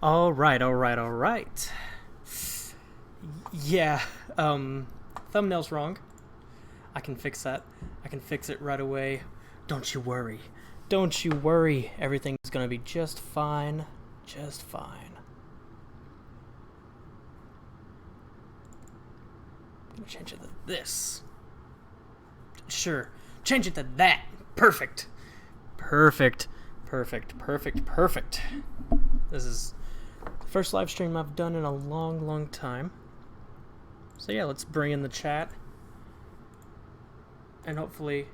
Alright. Yeah, thumbnail's wrong. I can fix that. I can fix it right away. Don't you worry. Don't you worry. Everything's gonna be just fine. Just fine. I'm gonna change it to this. Sure. Change it to that. Perfect. Perfect. This is the first live stream I've done in a long time. So yeah, let's bring in the chat. And hopefully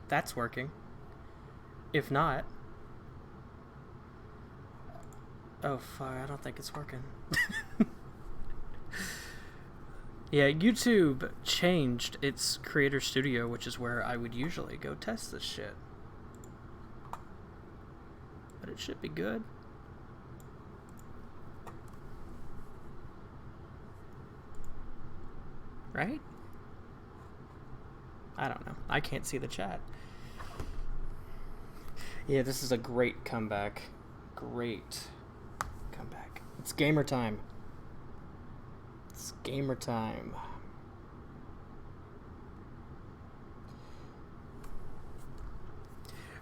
that's working. If not... Oh fuck, I don't think it's working. Yeah, YouTube changed its Creator Studio, which is where I would usually go test this shit. But it should be good. Right? I don't know. I can't see the chat. Yeah, this is a great comeback. Great comeback. It's gamer time. It's gamer time.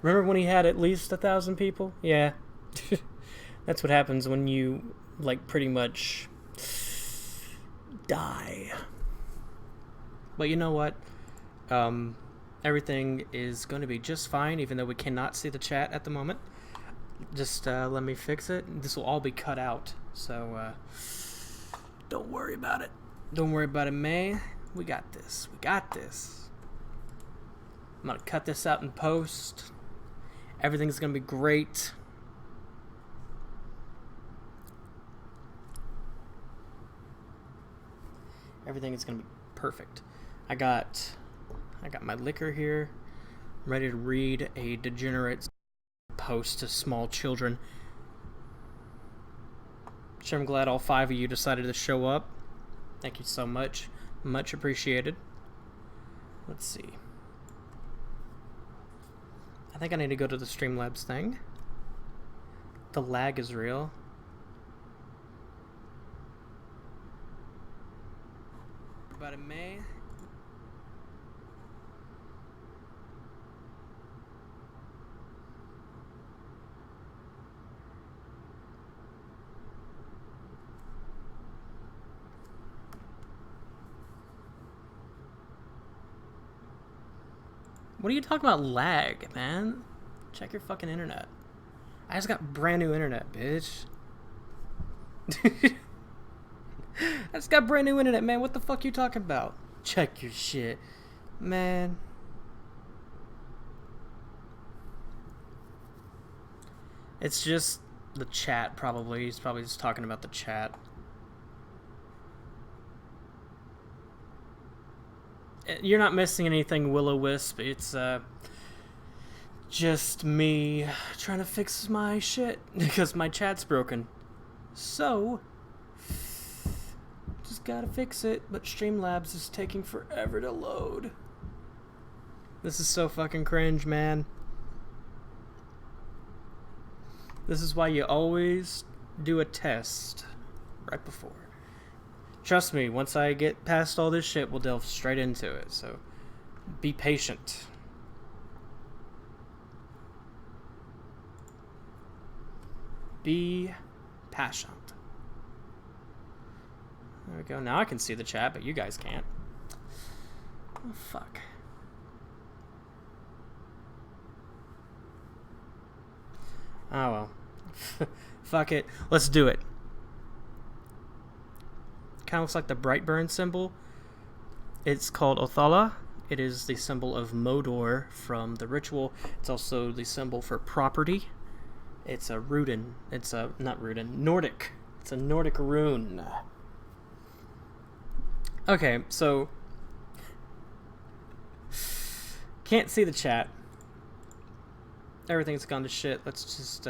Remember when he had at least 1,000 people? Yeah. That's what happens when you, like, pretty much die. But you know what? Everything is going to be just fine, even though we cannot see the chat at the moment. Just let me fix it. This will all be cut out, so don't worry about it. Don't worry about it, May. We got this. We got this. I'm going to cut this out in post. Everything's going to be great. Everything is going to be perfect. I got my liquor here. I'm ready to read a degenerate post to small children. Sure, I'm glad all 5 of you decided to show up. Thank you so much. Much appreciated. Let's see. I think I need to go to the Streamlabs thing. The lag is real. About in May. What are you talking about lag, man? Check your fucking internet. I just got brand new internet, bitch. I just got brand new internet, man. What the fuck you talking about? Check your shit. Man. It's just the chat, probably. He's probably just talking about the chat. You're not missing anything, Will-O-Wisp. It's just me trying to fix my shit because my chat's broken. So, just gotta fix it. But Streamlabs is taking forever to load. This is so fucking cringe, man. This is why you always do a test right before. Trust me, once I get past all this shit, we'll delve straight into it, so be patient. Be patient. There we go. Now I can see the chat, but you guys can't. Oh, fuck. Oh, well. Fuck it. Let's do it. Kind of looks like the Brightburn symbol. It's called Othala. It is the symbol of Modor from the ritual. It's also the symbol for property. It's a rune. It's a not rune, Nordic. It's a Nordic rune. Okay, so can't see the chat. Everything's gone to shit. Let's just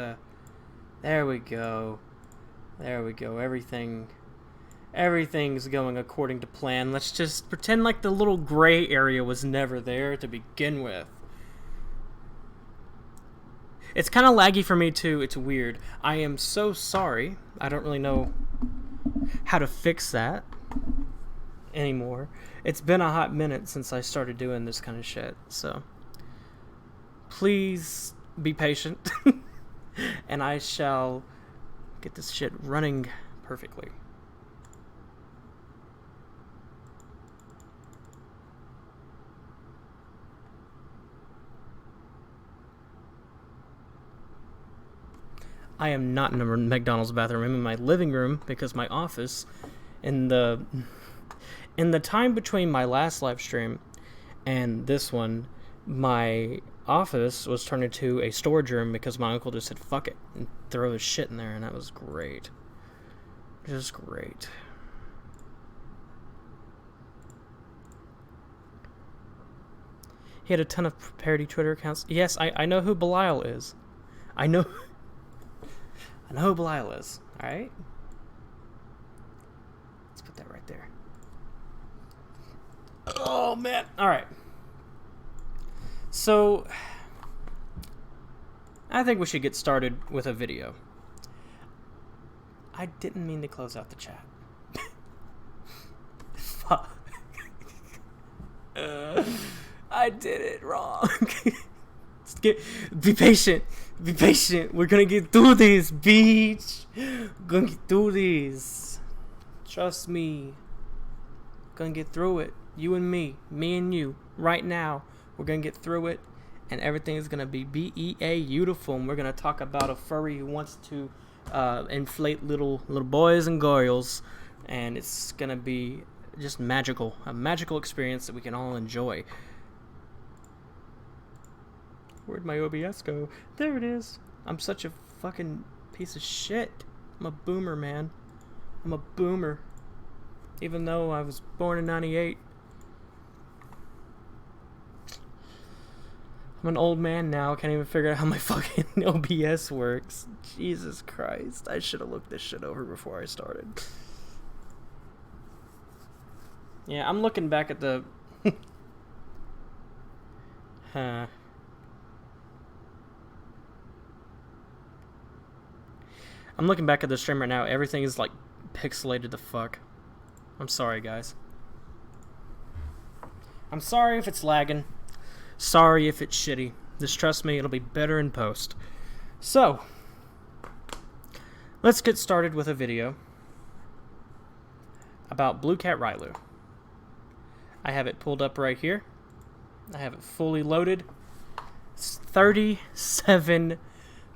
there we go. There we go. Everything's going according to plan. Let's just pretend like the little gray area was never there to begin with. It's kind of laggy for me too. It's weird. I am so sorry. I don't really know how to fix that anymore. It's been a hot minute since I started doing this kind of shit. So please be patient. And I shall get this shit running perfectly. I am not in a McDonald's bathroom. I'm in my living room because my office, in the time between my last live stream and this one, my office was turned into a storage room because my uncle just said fuck it and throw his shit in there, and that was great. Just great. He had a ton of parody Twitter accounts. Yes, I know who Belial is. I know who Belial is, alright? Let's put that right there. Oh, man. Alright. So, I think we should get started with a video. I didn't mean to close out the chat. Fuck. I did it wrong. Be patient. Be patient. We're gonna get through this, bitch. We're gonna get through this. Trust me. Gonna get through it. You and me and you, right now. We're gonna get through it, and everything is gonna be beautiful. And we're gonna talk about a furry who wants to inflate little boys and girls, and it's gonna be just magical. A magical experience that we can all enjoy. Where'd my OBS go? There it is. I'm such a fucking piece of shit. I'm a boomer, man. I'm a boomer. Even though I was born in 98. I'm an old man now. I can't even figure out how my fucking OBS works. Jesus Christ. I should have looked this shit over before I started. Yeah, I'm looking back at the... I'm looking back at the stream right now. Everything is like pixelated the fuck. I'm sorry, guys. I'm sorry if it's lagging. Sorry if it's shitty. Just trust me, it'll be better in post. So, let's get started with a video about BlueCatRiolu. I have it pulled up right here. I have it fully loaded. It's 37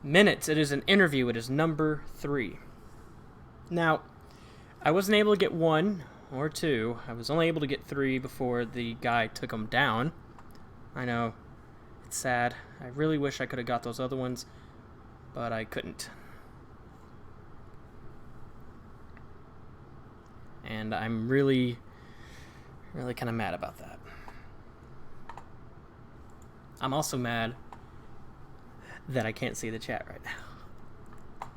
minutes. It is an interview. It is number 3. Now, I wasn't able to get 1 or 2. I was only able to get 3 before the guy took them down. I know. It's sad. I really wish I could have got those other ones, but I couldn't. And I'm really kind of mad about that. I'm also mad that I can't see the chat right now.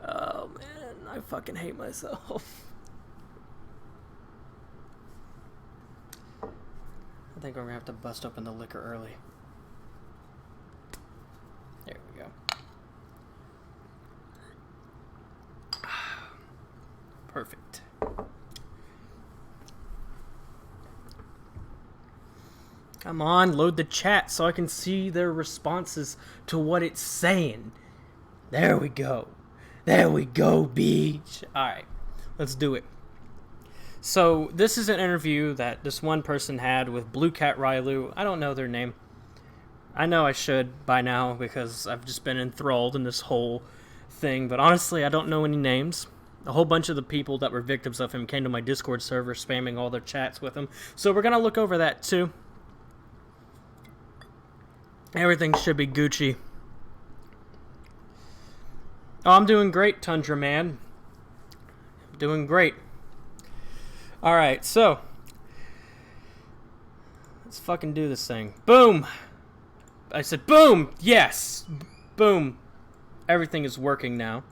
Oh man, I fucking hate myself. I think we're gonna have to bust open the liquor early. There we go. Perfect. Come on, load the chat so I can see their responses to what it's saying. There we go. There we go, beach. Alright, let's do it. So, this is an interview that this one person had with BlueCatRiolu. I don't know their name. I know I should by now because I've just been enthralled in this whole thing, but honestly, I don't know any names. A whole bunch of the people that were victims of him came to my Discord server spamming all their chats with him. So we're going to look over that too. Everything should be Gucci. Oh, I'm doing great, Tundra Man. Doing great. Alright, so let's fucking do this thing. Boom! I said boom! Yes! Boom. Everything is working now.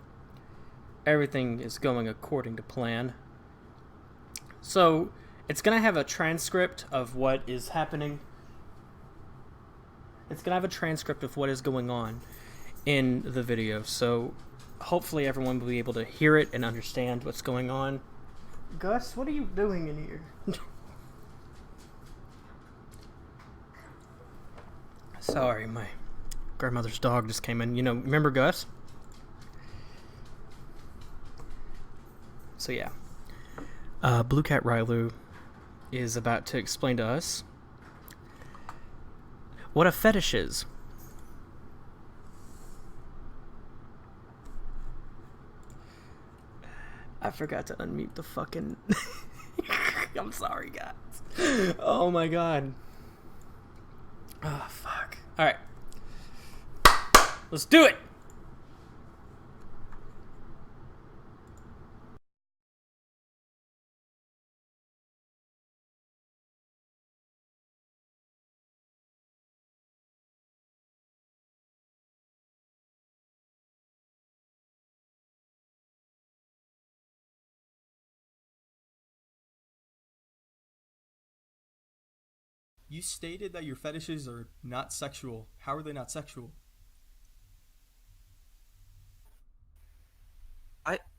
Everything is going according to plan. So, it's going to have a transcript of what is happening It's gonna have a transcript of what is going on in the video, so hopefully everyone will be able to hear it and understand what's going on. Gus, what are you doing in here? Sorry, my grandmother's dog just came in. You know, remember Gus? So yeah, BlueCatRiolu is about to explain to us what a fetish is. I forgot to unmute the fucking... I'm sorry, guys. Oh my god. Oh, fuck. Alright. Let's do it! You stated that your fetishes are not sexual. How are they not sexual?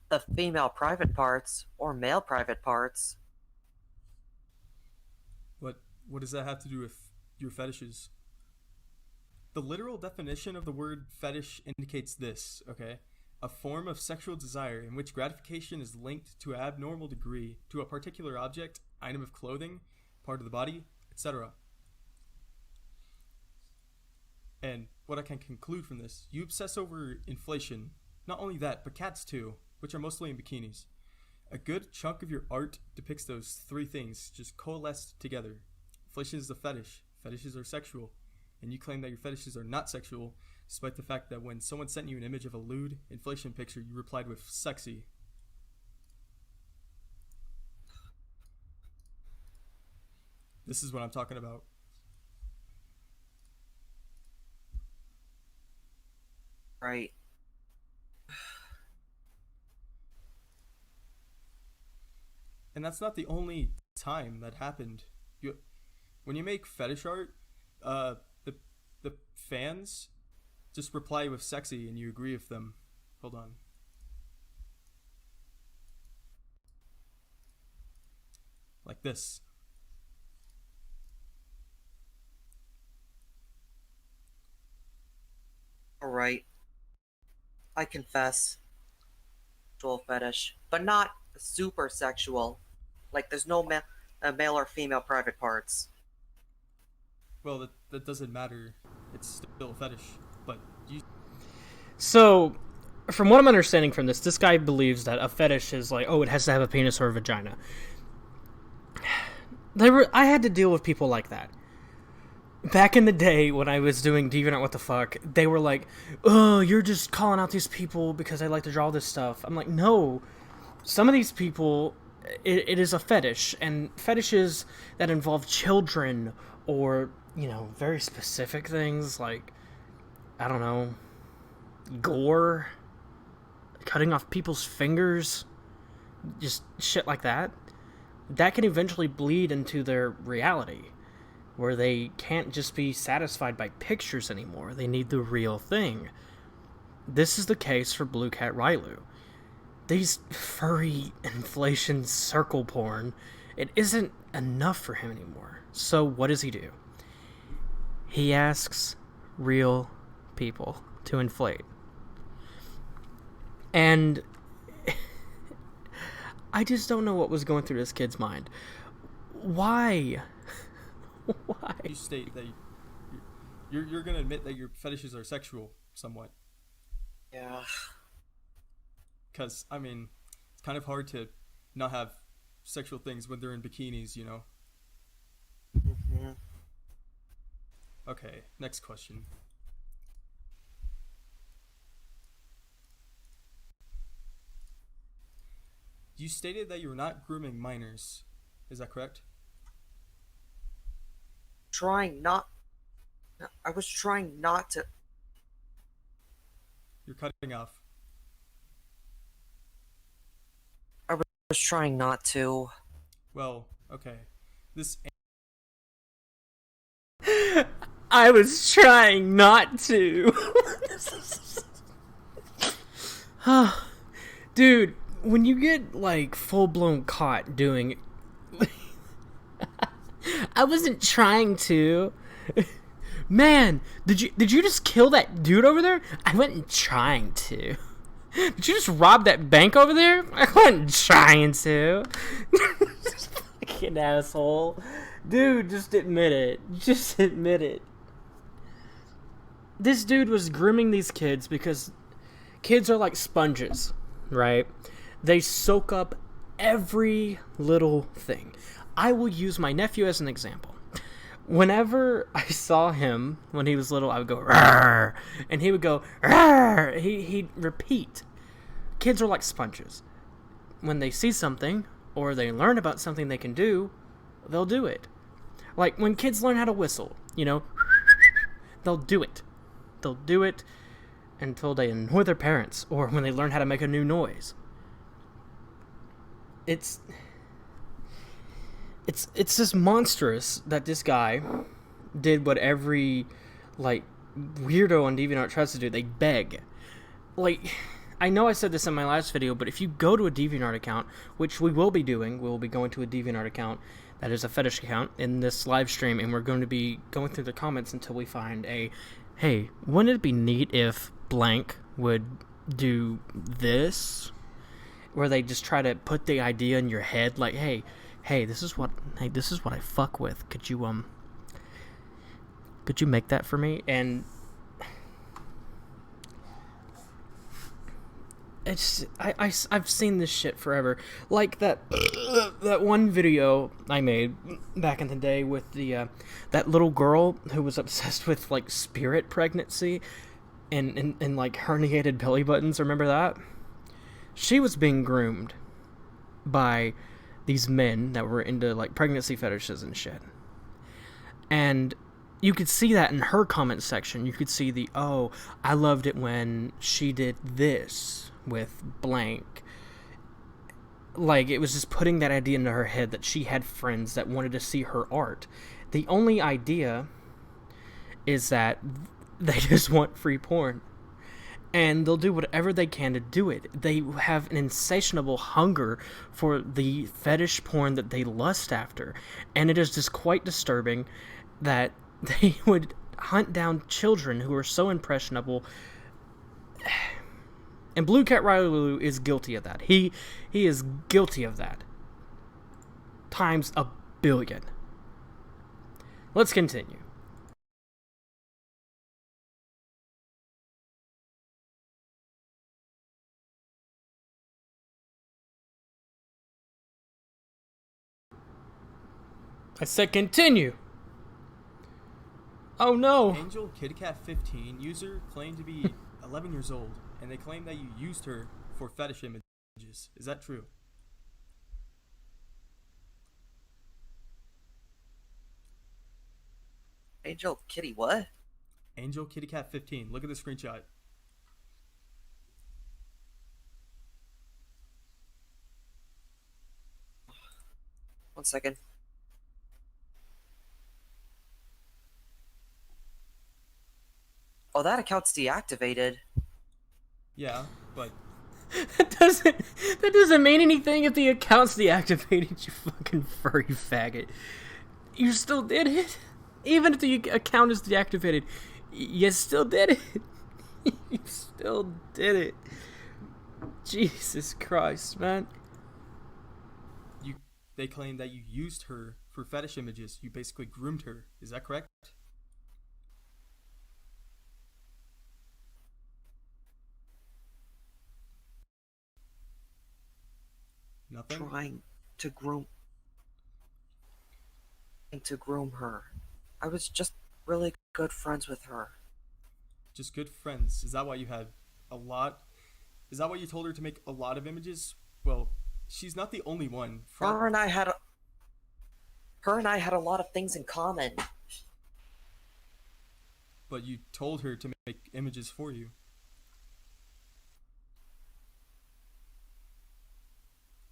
The female private parts or male private parts. What does that have to do with your fetishes? The literal definition of the word fetish indicates this, okay? A form of sexual desire in which gratification is linked to an abnormal degree to a particular object, item of clothing, part of the body, etc. And what I can conclude from this, you obsess over inflation. Not only that, but cats too, which are mostly in bikinis. A good chunk of your art depicts those three things just coalesced together. Inflation is a fetish. Fetishes are sexual. And you claim that your fetishes are not sexual, despite the fact that when someone sent you an image of a lewd inflation picture, you replied with sexy. This is what I'm talking about. Right. And that's not the only time that happened. When you make fetish art, the fans just reply with sexy and you agree with them. Hold on. Like this. Alright. I confess. Sexual fetish. But not super sexual. Like there's no male or female private parts. Well, that doesn't matter. It's still a fetish. But you... So, from what I'm understanding from this guy believes that a fetish is like, oh, it has to have a penis or a vagina. I had to deal with people like that. Back in the day when I was doing DeviantArt What the Fuck, they were like, oh, you're just calling out these people because they like to draw this stuff. I'm like, no. Some of these people, it is a fetish. And fetishes that involve children or, you know, very specific things like, I don't know, gore, cutting off people's fingers, just shit like that, that can eventually bleed into their reality, where they can't just be satisfied by pictures anymore. They need the real thing. This is the case for BlueCatRiolu. These furry inflation circle porn, it isn't enough for him anymore. So what does he do? He asks real people to inflate. And I just don't know what was going through this kid's mind. Why? Why? You state that you're gonna admit that your fetishes are sexual, somewhat. Yeah. Because, I mean, it's kind of hard to not have sexual things when they're in bikinis, you know? Mm-hmm. Okay, next question. You stated that you were not grooming minors. Is that correct? I was trying not to. You're cutting off. I was trying not to. Well, okay. This I was trying not to. Dude, when you get like full blown caught doing it, I wasn't trying to. Man, did you just kill that dude over there? I wasn't trying to. Did you just rob that bank over there? I wasn't trying to. Fucking asshole. Dude, just admit it. Just admit it. This dude was grooming these kids because kids are like sponges, right? They soak up every little thing. I will use my nephew as an example. Whenever I saw him when he was little, I would go, "Rrr," and he would go, "Rrr." He'd repeat. Kids are like sponges. When they see something or they learn about something they can do, they'll do it. Like when kids learn how to whistle, you know, they'll do it. They'll do it until they annoy their parents or when they learn how to make a new noise. It's just monstrous that this guy did what every like weirdo on DeviantArt tries to do. They beg. Like, I know I said this in my last video, but if you go to a DeviantArt account, which we will be doing, we'll be going to a DeviantArt account that is a fetish account in this live stream, and we're going to be going through the comments until we find a, hey, wouldn't it be neat if blank would do this? Where they just try to put the idea in your head, like, hey, this is what I fuck with. Could you make that for me? And it's I've seen this shit forever. Like that one video I made back in the day with the that little girl who was obsessed with like spirit pregnancy and like herniated belly buttons. Remember that? She was being groomed by these men that were into like pregnancy fetishes and shit. And you could see that in her comment section. You could see the, oh, I loved it when she did this with blank. Like, it was just putting that idea into her head that she had friends that wanted to see her art. The only idea is that they just want free porn. And they'll do whatever they can to do it. They have an insatiable hunger for the fetish porn that they lust after. And it is just quite disturbing that they would hunt down children who are so impressionable. And BlueCatRiolu is guilty of that. He is guilty of that. Times a billion. Let's continue. I said continue. Oh no. Angel KittyCat 15 user claimed to be 11 years old, and they claim that you used her for fetish images. Is that true? Angel Kitty, what? Angel KittyCat 15. Look at the screenshot. One second. Oh, that account's deactivated. Yeah, but That doesn't mean anything if the account's deactivated, you fucking furry faggot. You still did it. Even if the account is deactivated, you still did it. You still did it. Jesus Christ, man. they claim that you used her for fetish images. You basically groomed her. Is that correct? Nothing? Trying to groom her. I was just really good friends with her. Just good friends. Is that why you had a lot? Is that why you told her to make a lot of images? Well, she's not the only one. Her and I had a lot of things in common. But you told her to make images for you.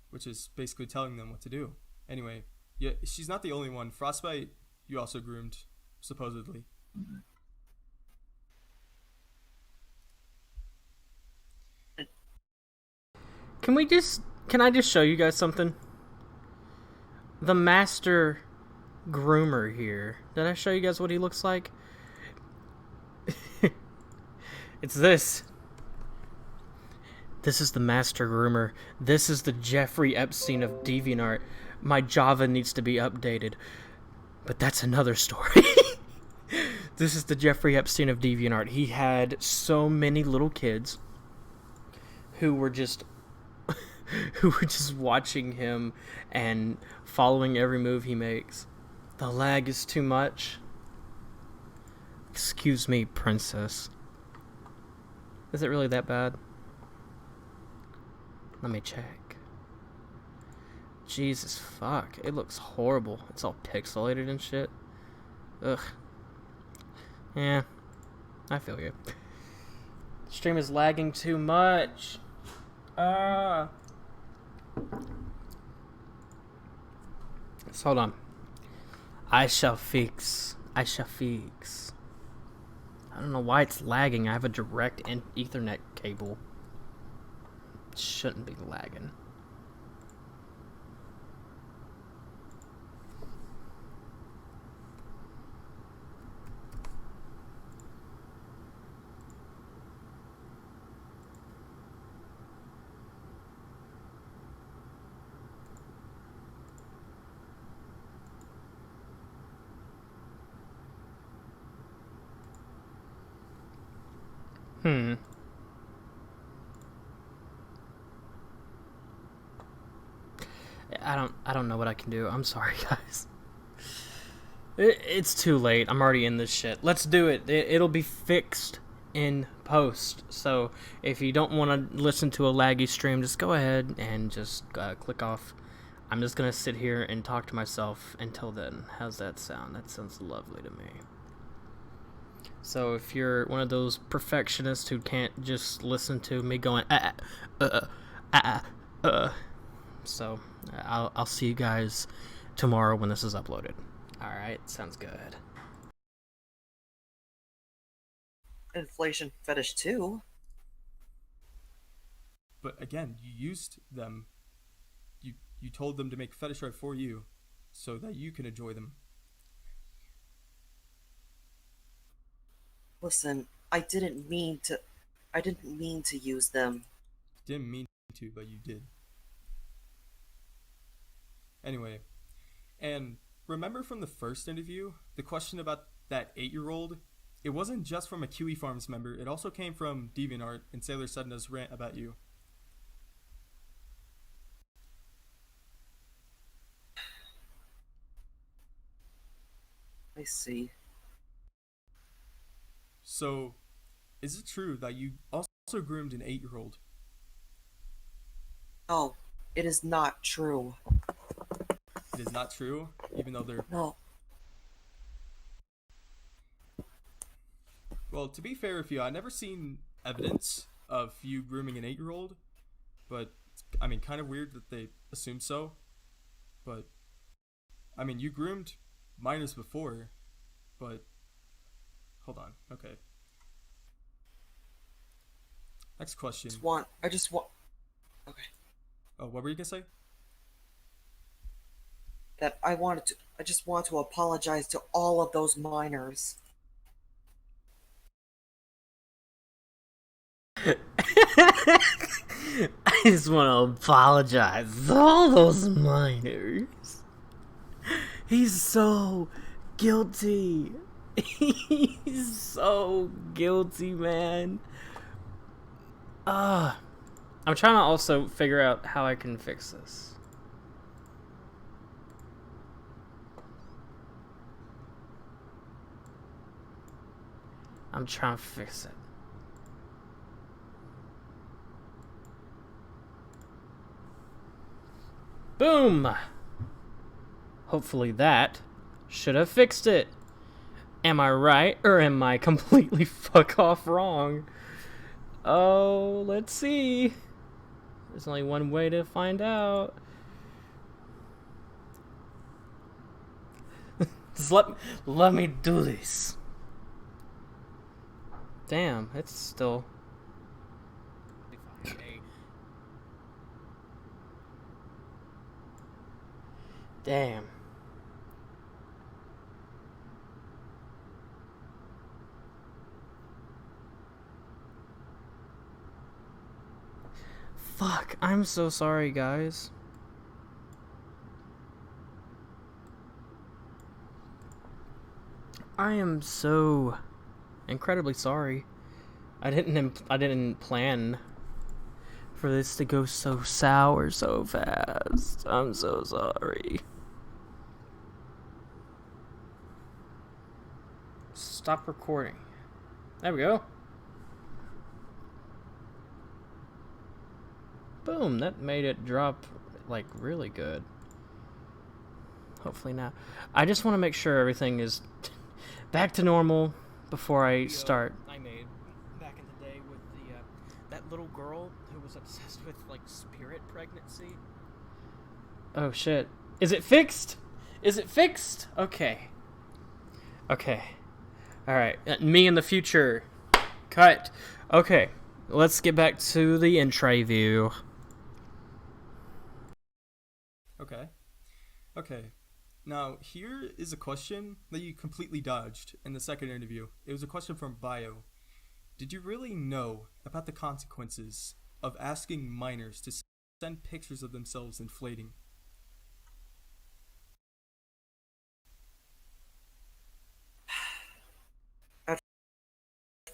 Which is basically telling them what to do. Anyway, yeah, she's not the only one. Frostbite, you also groomed, supposedly. Can I just show you guys something? The master groomer here. Did I show you guys what he looks like? It's this. This is the master groomer. This is the Jeffrey Epstein of DeviantArt. My Java needs to be updated. But that's another story. This is the Jeffrey Epstein of DeviantArt. He had so many little kids who were just watching him and following every move he makes. The lag is too much. Excuse me, princess. Is it really that bad? Let me check. Jesus fuck. It looks horrible. It's all pixelated and shit. Ugh. Yeah. I feel you. Stream is lagging too much. So hold on. I shall fix. I don't know why it's lagging. I have a direct Ethernet cable. It shouldn't be lagging. I don't know what I can do. I'm sorry, guys. It's too late. I'm already in this shit. Let's do it. It'll be fixed in post. So if you don't want to listen to a laggy stream, just go ahead and just click off. I'm just gonna sit here and talk to myself until then. How's that sound? That sounds lovely to me. So if you're one of those perfectionists who can't just listen to me going so I'll see you guys tomorrow when this is uploaded. All right, sounds good. Inflation fetish too. But again, you used them. You told them to make fetish art for you, so that you can enjoy them. Listen, I didn't mean to use them. Didn't mean to, but you did. Anyway, and remember from the first interview, the question about that 8-year-old? It wasn't just from a QE Farms member, it also came from DeviantArt and Sailor Sedna's rant about you. I see. So, is it true that you also groomed an 8-year-old? No, it is not true. It is not true, even though they're... No. Well, to be fair with you, I've never seen evidence of you grooming an 8-year-old, but, I mean, kind of weird that they assumed so, but, I mean, you groomed minors before, but, hold on, okay. Next question. I just want... Okay. Oh, what were you gonna say? I just want to apologize to all of those minors. I just want to apologize to all those minors. He's so guilty. He's so guilty, man. I'm trying to also figure out how I can fix this. I'm trying to fix it. Boom! Hopefully that should have fixed it. Am I right, or am I completely fuck off wrong? Oh, let's see. There's only one way to find out. Just let me do this. Damn, it's still... Damn. Fuck, I'm so sorry, guys. I am so incredibly sorry. I didn't plan for this to go so sour so fast. I'm so sorry. Stop recording. There we go. Boom, that made it drop like really good. Hopefully now. I just want to make sure everything is back to normal before I start. I made back in the day with the that little girl who was obsessed with like spirit pregnancy. Oh shit. Is it fixed? Is it fixed? Okay. Okay. Alright. Me in the future. Cut. Okay. Let's get back to the intro view. Okay. Okay. Now, here is a question that you completely dodged in the second interview. It was a question from Bio. Did you really know about the consequences of asking minors to send pictures of themselves inflating? At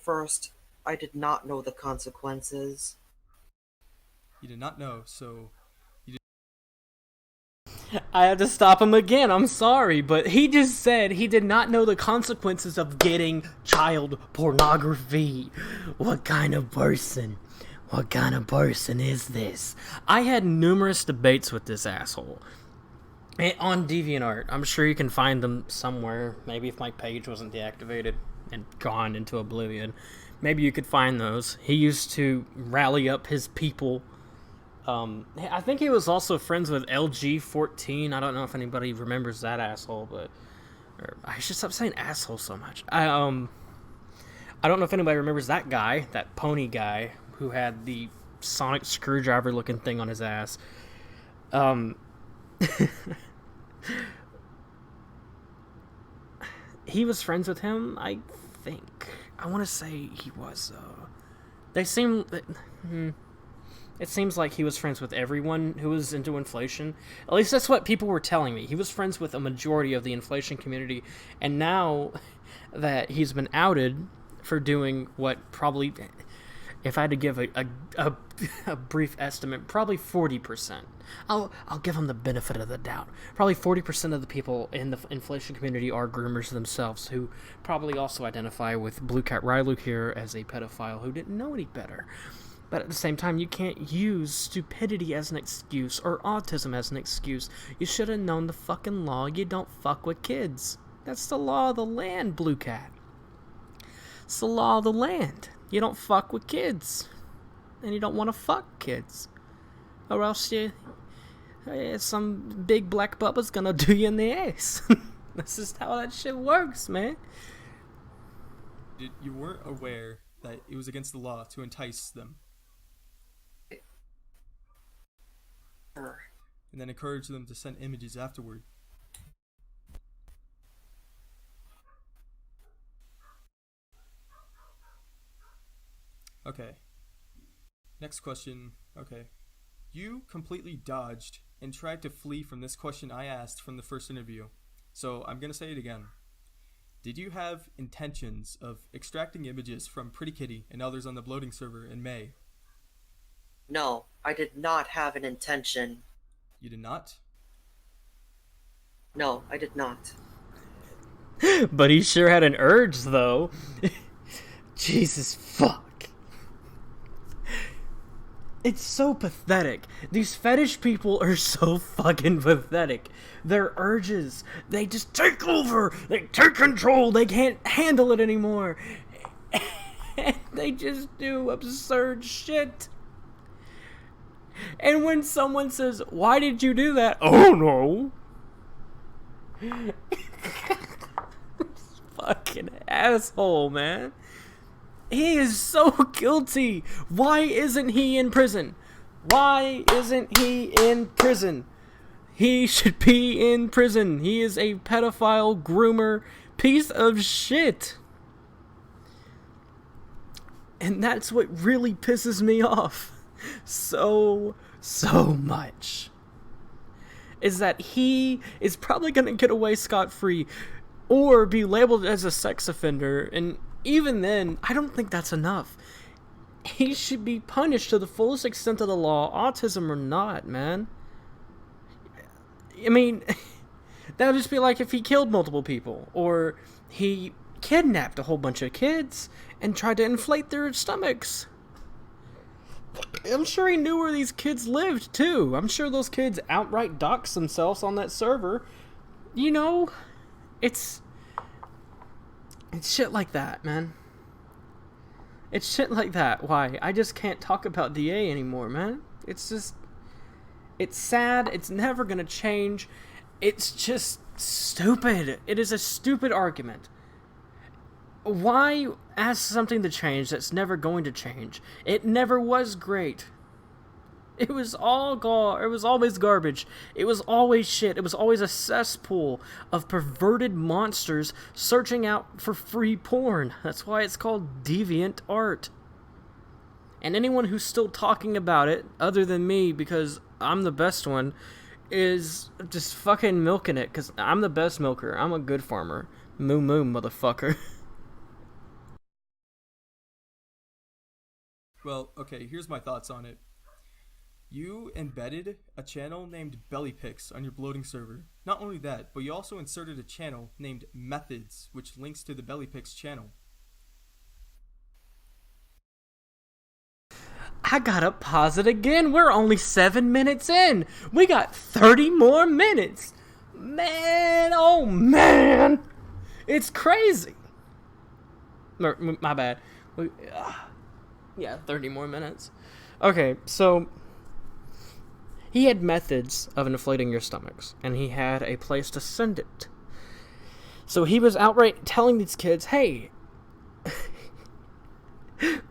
first, I did not know the consequences. You did not know, so... I had to stop him again, I'm sorry, but he just said he did not know the consequences of getting child pornography. What kind of person is this? I had numerous debates with this asshole. On DeviantArt, I'm sure you can find them somewhere. Maybe if my page wasn't deactivated and gone into oblivion, maybe you could find those. He used to rally up his people. I think he was also friends with LG14. I don't know if anybody remembers that asshole, but I should stop saying asshole so much. I don't know if anybody remembers that guy, that pony guy who had the sonic screwdriver looking thing on his ass. He was friends with him, I think. I want to say he was. They seem. It seems like he was friends with everyone who was into inflation. At least that's what people were telling me. He was friends with a majority of the inflation community, and now that he's been outed for doing what probably, if I had to give a brief estimate, probably 40%. I'll give him the benefit of the doubt. Probably 40% of the people in the inflation community are groomers themselves, who probably also identify with BlueCatRiolu here as a pedophile who didn't know any better. But at the same time, you can't use stupidity as an excuse or autism as an excuse. You should have known the fucking law. You don't fuck with kids. That's the law of the land, Blue Cat. It's the law of the land. You don't fuck with kids. And you don't want to fuck kids. Or else some big black bubba's gonna do you in the ass. That's just how that shit works, man. You weren't aware that it was against the law to entice them. And then encourage them to send images afterward. Okay. Next question. Okay. You completely dodged and tried to flee from this question I asked from the first interview. So I'm going to say it again. Did you have intentions of extracting images from Pretty Kitty and others on the bloating server in May? No, I did not have an intention. You did not? No, I did not. But he sure had an urge, though. Jesus fuck. It's so pathetic. These fetish people are so fucking pathetic. Their urges, they just take over. They take control. They can't handle it anymore. And they just do absurd shit. And when someone says, "Why did you do that?" "Oh no." Fucking asshole, man. He is so guilty. Why isn't he in prison? Why isn't he in prison? He should be in prison. He is a pedophile groomer piece of shit. And that's what really pisses me off so much. Is that he is probably going to get away scot-free or be labeled as a sex offender. And even then, I don't think that's enough. He should be punished to the fullest extent of the law, autism or not, man. I mean, that would just be like if he killed multiple people, or he kidnapped a whole bunch of kids and tried to inflate their stomachs. I'm sure he knew where these kids lived, too. I'm sure those kids outright doxed themselves on that server. You know, it's shit like that, man. It's shit like that. Why? I just can't talk about DA anymore, man. It's just... It's sad. It's never gonna change. It's just stupid. It is a stupid argument. Why ask something to change that's never going to change? It never was great. It was all it was always garbage. It was always shit. It was always a cesspool of perverted monsters searching out for free porn. That's why it's called deviant art. And anyone who's still talking about it, other than me, because I'm the best one, is just fucking milking it, because I'm the best milker. I'm a good farmer. Moo moo, motherfucker. Well, okay, here's my thoughts on it. You embedded a channel named Bellypics on your bloating server. Not only that, but you also inserted a channel named Methods, which links to the Bellypics channel. I gotta pause it again. We're only 7 minutes in. We got 30 more minutes. Man, oh man. It's crazy. My bad. Yeah, 30 more minutes. Okay, so he had methods of inflating your stomachs, and he had a place to send it. So he was outright telling these kids, hey,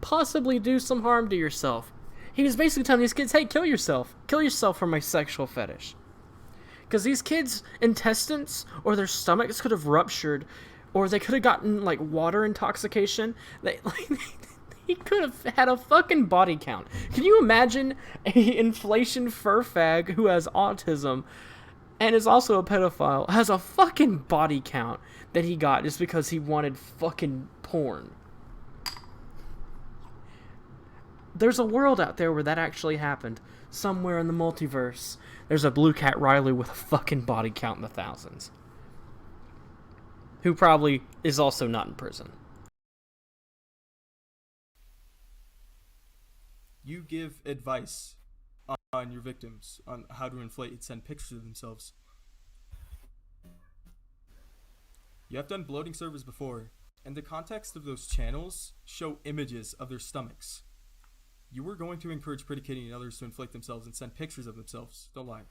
possibly do some harm to yourself. He was basically telling these kids, hey, kill yourself. Kill yourself for my sexual fetish. Because these kids' intestines or their stomachs could have ruptured, or they could have gotten, like, water intoxication. He could have had a fucking body count. Can you imagine a inflation fur fag who has autism and is also a pedophile, has a fucking body count that he got just because he wanted fucking porn? There's a world out there where that actually happened. Somewhere in the multiverse, there's a BlueCatRiolu with a fucking body count in the thousands. Who probably is also not in prison. You give advice on your victims on how to inflate and send pictures of themselves. You have done bloating servers before, and the context of those channels show images of their stomachs. You were going to encourage Pretty Kitty and others to inflate themselves and send pictures of themselves. Don't lie.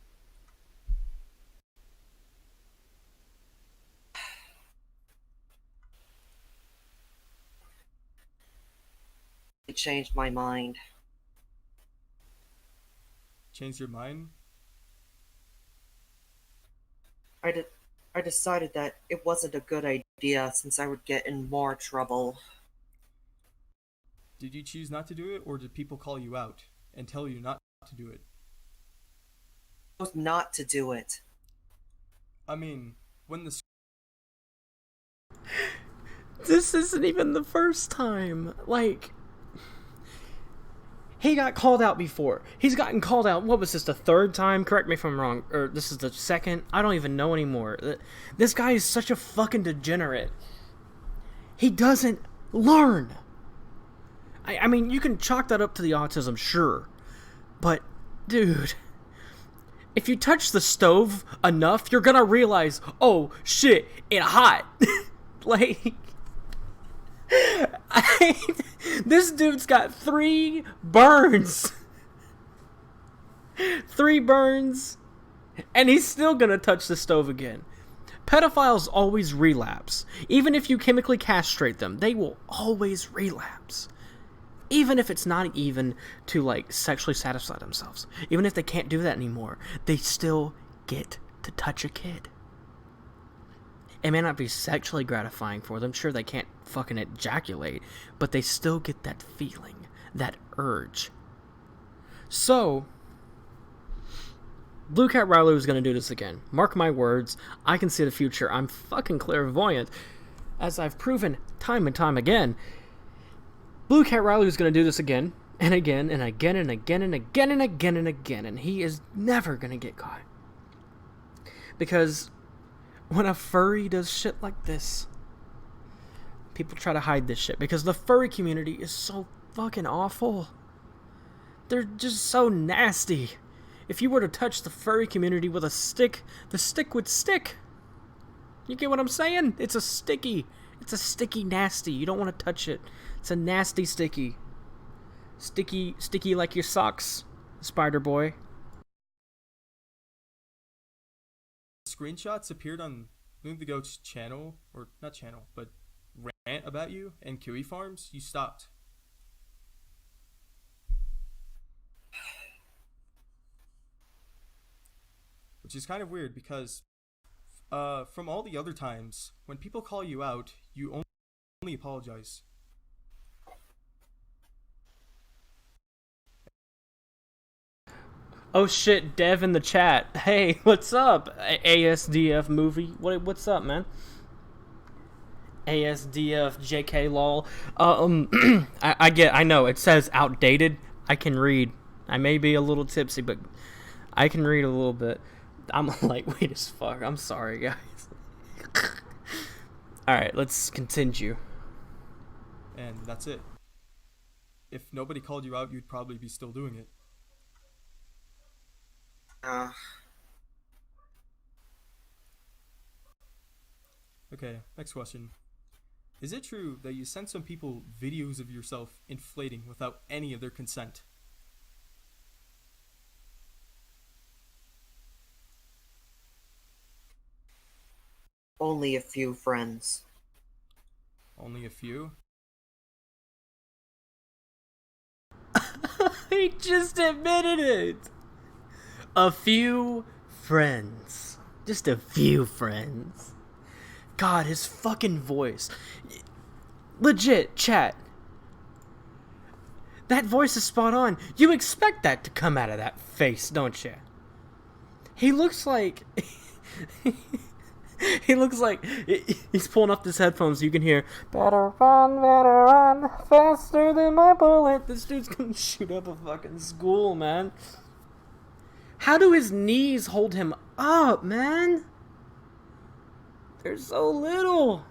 It changed my mind. Changed your mind? I decided that it wasn't a good idea since I would get in more trouble. Did you choose not to do it, or did people call you out and tell you not to do it? I chose not to do it. I mean, when the... This isn't even the first time. Like, he got called out before. He's gotten called out, what was this, the third time? Correct me if I'm wrong. Or this is the second? I don't even know anymore. This guy is such a fucking degenerate. He doesn't learn. I mean, you can chalk that up to the autism, sure. But, dude, if you touch the stove enough, you're gonna realize, oh, shit, it's hot. Like, this dude's got 3 burns. 3 burns, and he's still gonna touch the stove again. Pedophiles always relapse. Even if you chemically castrate them, they will always relapse. Even if it's not even to, like, sexually satisfy themselves. Even if they can't do that anymore, they still get to touch a kid. It may not be sexually gratifying for them. Sure, they can't fucking ejaculate, but they still get that feeling, that urge. So, BlueCatRiolu is going to do this again. Mark my words. I can see the future. I'm fucking clairvoyant, as I've proven time and time again. BlueCatRiolu is going to do this again, and again, and again, and again, and again, and again, and again, and he is never going to get caught. Because when a furry does shit like this, people try to hide this shit, because the furry community is so fucking awful. They're just so nasty. If you were to touch the furry community with a stick, the stick would stick. You get what I'm saying? It's a sticky nasty. You don't want to touch it. It's a nasty sticky. Sticky like your socks, Spider Boy. Screenshots appeared on Loon the Goat's channel, or not channel, but rant about you and kiwi farms. You stopped. Which is kind of weird because from all the other times, when people call you out, you only apologize. Oh shit, Dev in the chat. Hey, what's up? ASDF movie. What's up, man? ASDF JK lol. I know it says outdated. I can read. I may be a little tipsy, but I can read a little bit. I'm lightweight as fuck. I'm sorry, guys. Alright, let's continue. And that's it. If nobody called you out, you'd probably be still doing it. Okay, next question. Is it true that you sent some people videos of yourself inflating without any of their consent? Only a few friends. Only a few? He just admitted it. A few friends. Just a few friends. God, his fucking voice. Legit, chat. That voice is spot on. You expect that to come out of that face, don't you? He looks like... he looks like he's pulling up his headphones so you can hear, better run, faster than my bullet. This dude's gonna shoot up a fucking school, man. How do his knees hold him up, man? They're so little.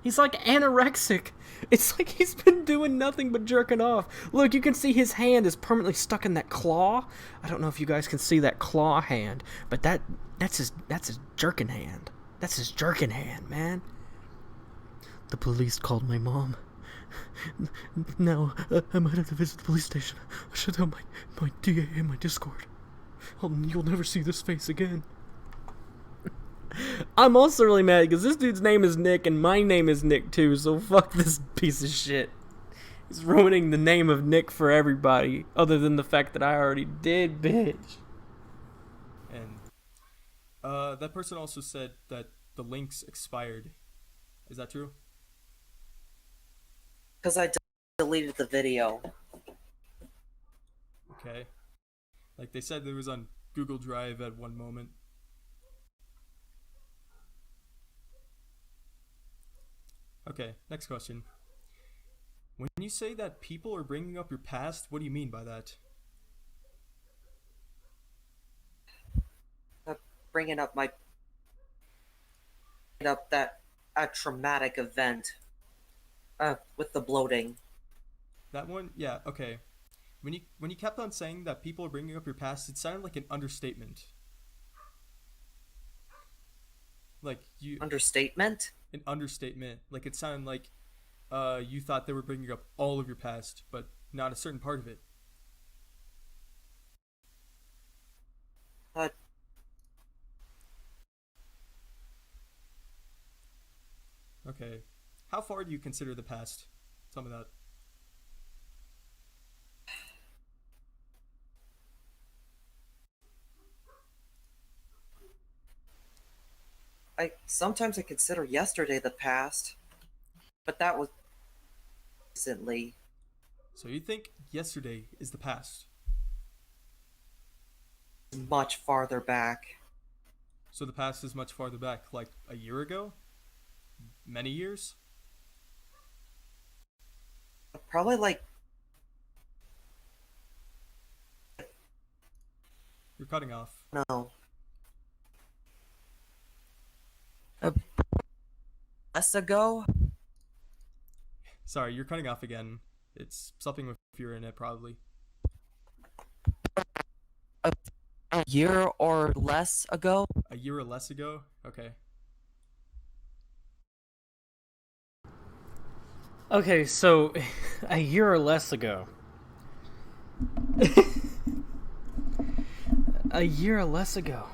He's like anorexic. It's like he's been doing nothing but jerking off. Look, you can see his hand is permanently stuck in that claw. I don't know if you guys can see that claw hand, but that's his jerking hand. That's his jerking hand, man. The police called my mom. Now, I might have to visit the police station. I should tell my DA in my Discord. You'll never see this face again. I'm also really mad because this dude's name is Nick and my name is Nick too, so fuck this piece of shit. He's ruining the name of Nick for everybody, other than the fact that I already did, bitch. And that person also said that the links expired. Is that true? Because I deleted the video. Okay. Like they said it was on Google Drive at one moment. Okay, next question. When you say that people are bringing up your past, what do you mean by that? Bringing up that traumatic event with the bloating. That one? Yeah, okay. When you kept on saying that people are bringing up your past, it sounded like an understatement. Like you Understatement? An understatement. Like it sounded like you thought they were bringing up all of your past, but not a certain part of it. Okay. How far do you consider the past? Tell me that. Sometimes I consider yesterday the past, but that was recently. So you think yesterday is the past. Much farther back. So the past is much farther back, like a year ago? Many years? Probably like You're cutting off. no. Less ago? Sorry, you're cutting off again. It's something with your internet, probably. A year or less ago? A year or less ago? Okay. Okay, so a year or less ago. A year or less ago.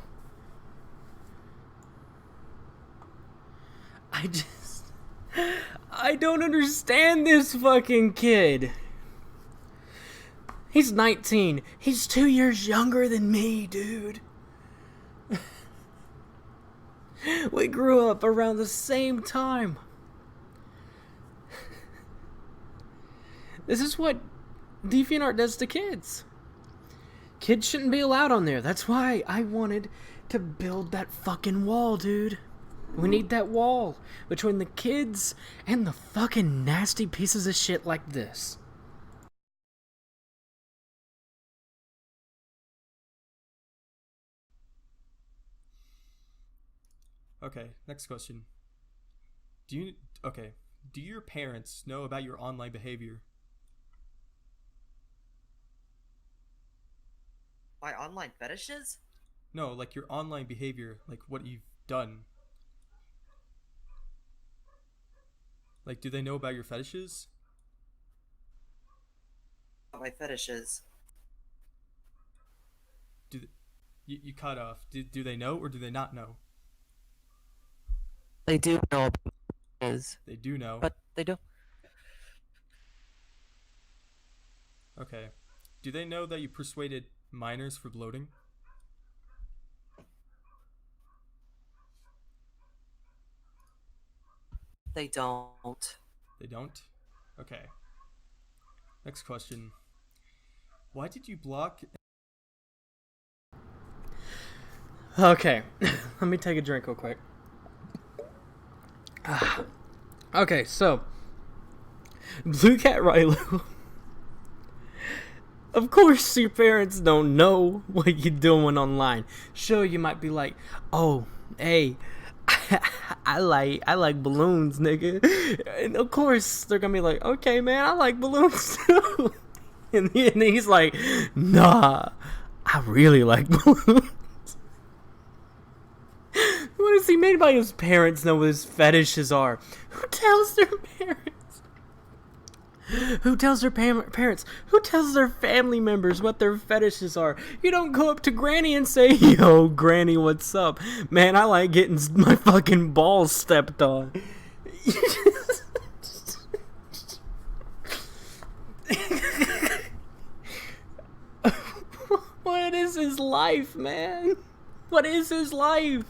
I don't understand this fucking kid. He's 19. He's 2 years younger than me, dude. We grew up around the same time. This is what DeviantArt does to kids. Kids shouldn't be allowed on there. That's why I wanted to build that fucking wall, dude. We need that wall between the kids and the fucking nasty pieces of shit like this. Okay, next question. Do your parents know about your online behavior? My online fetishes? No, like your online behavior, like what you've done. Like, do they know about your fetishes? My fetishes. You cut off. Do they know or do they not know? They do know about fetishes, They do know. but they don't. Okay. Do they know that you persuaded minors for bloating? They don't. They don't? Okay. Next question. Why did you block... Okay, let me take a drink real quick. Okay, so BlueCatRiolu. Of course, your parents don't know what you're doing online. Sure, you might be like, "Oh, hey, I like balloons, nigga," and of course they're gonna be like, "Okay, man, I like balloons too." And he's like, "Nah, I really like balloons." What is he made by his parents know what his fetishes are? Who tells their parents? Who tells their parents? Who tells their family members what their fetishes are? You don't go up to Granny and say, "Yo, Granny, what's up? Man, I like getting my fucking balls stepped on." What is his life, man? What is his life?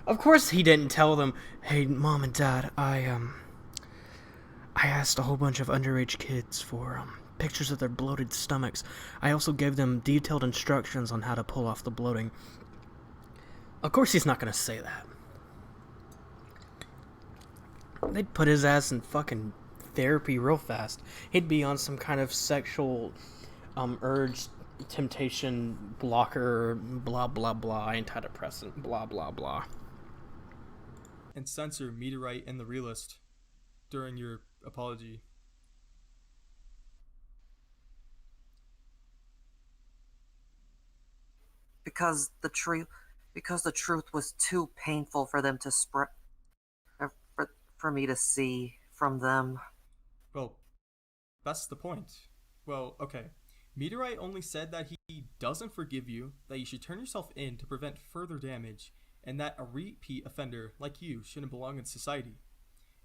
Of course he didn't tell them, "Hey, Mom and Dad, I asked a whole bunch of underage kids for pictures of their bloated stomachs. I also gave them detailed instructions on how to pull off the bloating." Of course he's not gonna say that. They'd put his ass in fucking therapy real fast. He'd be on some kind of sexual urge temptation blocker, blah blah blah, antidepressant, blah blah blah. And censor Meteorite and the Realist during your apology. Because the truth was too painful for them to spread, for me to see from them. Well, that's the point. Well, okay. Meteorite only said that he doesn't forgive you, that you should turn yourself in to prevent further damage, and that a repeat offender like you shouldn't belong in society.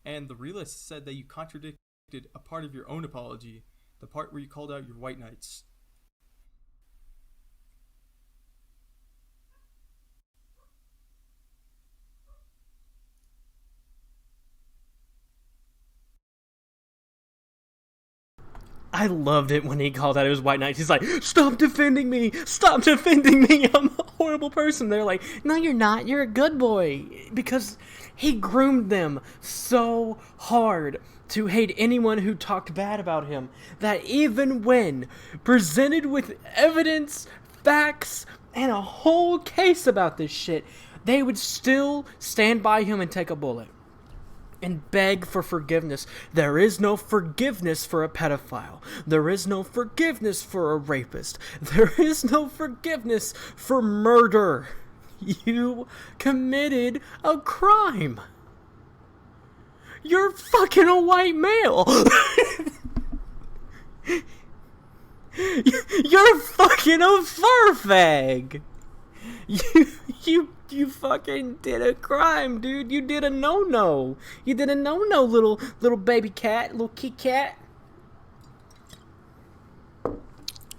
And the realist said that you contradicted a part of your own apology, the part where you called out your white knights. I loved it when he called out his white knights. He's like, "Stop defending me! Stop defending me! I'm a horrible person." They're like, "No, you're not. You're a good boy." Because he groomed them so hard to hate anyone who talked bad about him that even when presented with evidence, facts, and a whole case about this shit, they would still stand by him and take a bullet and beg for forgiveness. There is no forgiveness for a pedophile. There is no forgiveness for a rapist. There is no forgiveness for murder. You committed a crime. You're fucking a white male. You're fucking a fur fag. You fucking did a crime, dude. You did a no-no. You did a no-no, little baby cat, little kitty cat.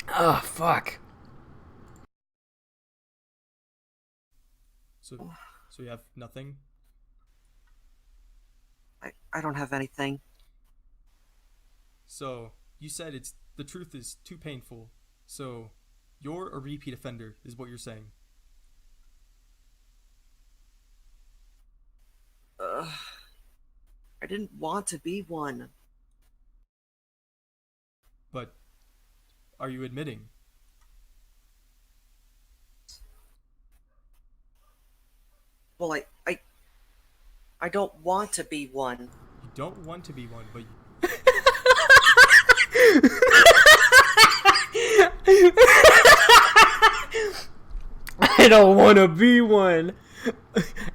Oh, fuck. So you have nothing? I don't have anything. So, you said the truth is too painful. So, you're a repeat offender, is what you're saying. I didn't want to be one. But, are you admitting? Well, I don't want to be one. You don't want to be one, but I don't want to be one.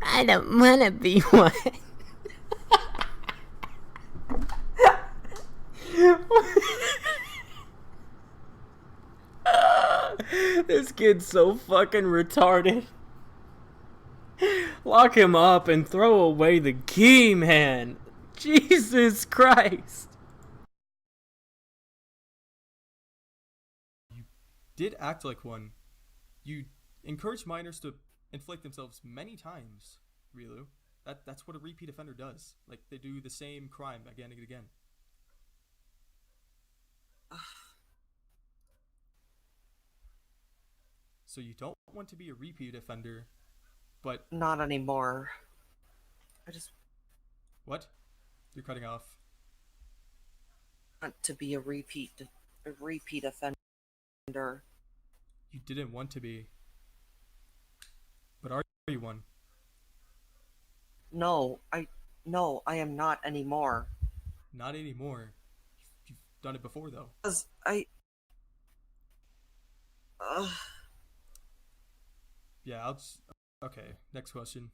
I don't want to be one. This kid's so fucking retarded. Lock him up and throw away the key, man. Jesus Christ. you did act like one. You encourage minors to inflict themselves many times, Rielu. That's what a repeat offender does. Like, they do the same crime again and again. So you don't want to be a repeat offender, but... Not anymore. I just What? You're cutting off. want to be a repeat offender. You didn't want to be. But are you one? No, I am not anymore. Not anymore. You've done it before, though. 'Cause Yeah, I'll just... Okay, next question.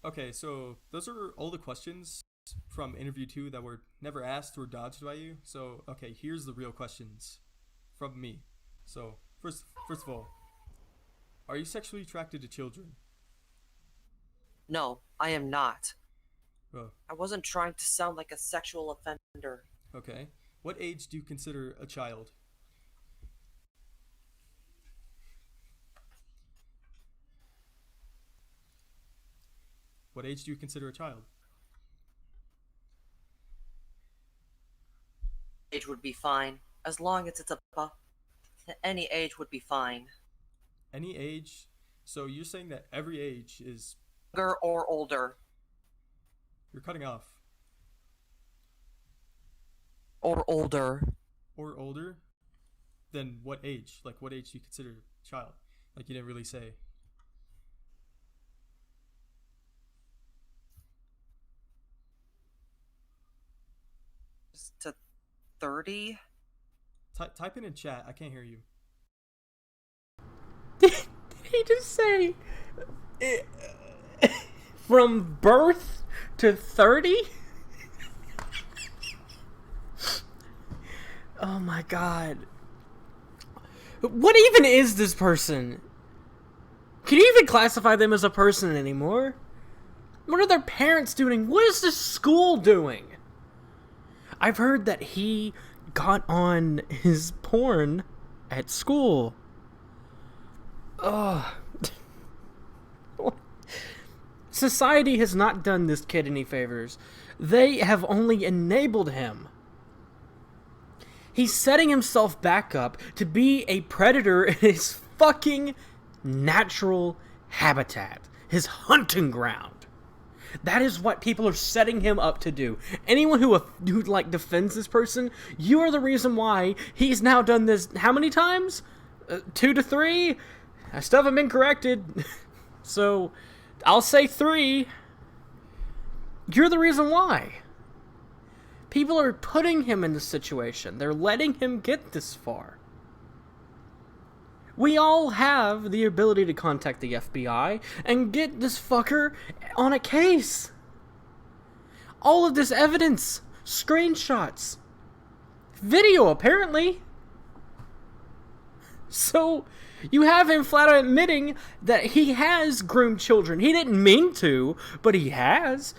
Okay, so those are all the questions from interview 2 that were never asked or dodged by you. So, okay, here's the real questions from me. So, first of all, are you sexually attracted to children? no, I am not. Oh, I wasn't trying to sound like a sexual offender. okay. What age do you consider a child? What age do you consider a child? Age would be fine. As long as it's above. Any age would be fine. Any age? So you're saying that every age is... Younger or older. You're cutting off. Or older. Or older? Then what age? Like, what age do you consider a child? Like, you didn't really say. Just to 30? Type it in chat. I can't hear you. Did he just say from birth to 30? Oh my god. What even is this person? Can you even classify them as a person anymore? What are their parents doing? What is this school doing? I've heard that he got on his porn at school. Ugh. Society has not done this kid any favors. They have only enabled him. He's setting himself back up to be a predator in his fucking natural habitat, his hunting ground. That is what people are setting him up to do. Anyone who like defends this person, you are the reason why he's now done this. How many times? 2 to 3. I still haven't been corrected, so I'll say 3. You're the reason why. People are putting him in this situation. They're letting him get this far. We all have the ability to contact the FBI and get this fucker on a case. All of this evidence, screenshots, video apparently. So you have him flat out admitting that he has groomed children. He didn't mean to, but he has.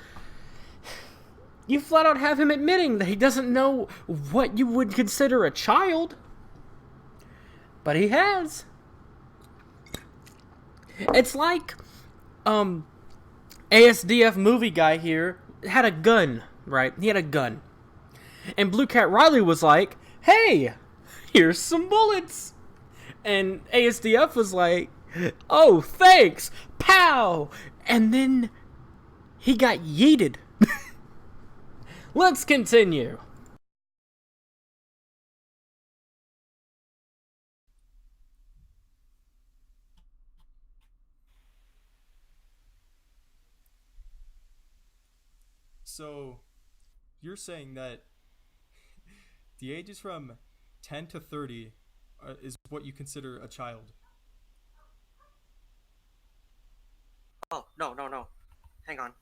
You flat out have him admitting that he doesn't know what you would consider a child. But he has. It's like, ASDF movie guy here had a gun, right? He had a gun. And BlueCatRiolu was like, hey, here's some bullets. And ASDF was like, oh, thanks. Pow. And then he got yeeted. Let's continue. So, you're saying that the ages from 10 to 30 is what you consider a child? Oh, no. Hang on.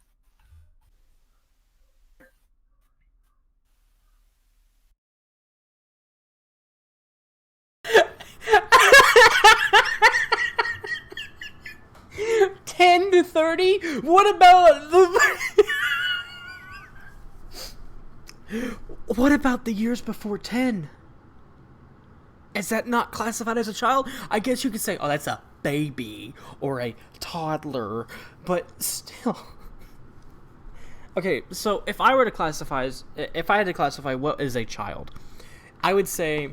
Ten to 30? What about the... What about the years before 10? Is that not classified as a child? I guess you could say, oh, that's a baby or a toddler, but still. Okay, so if I had to classify what is a child, I would say,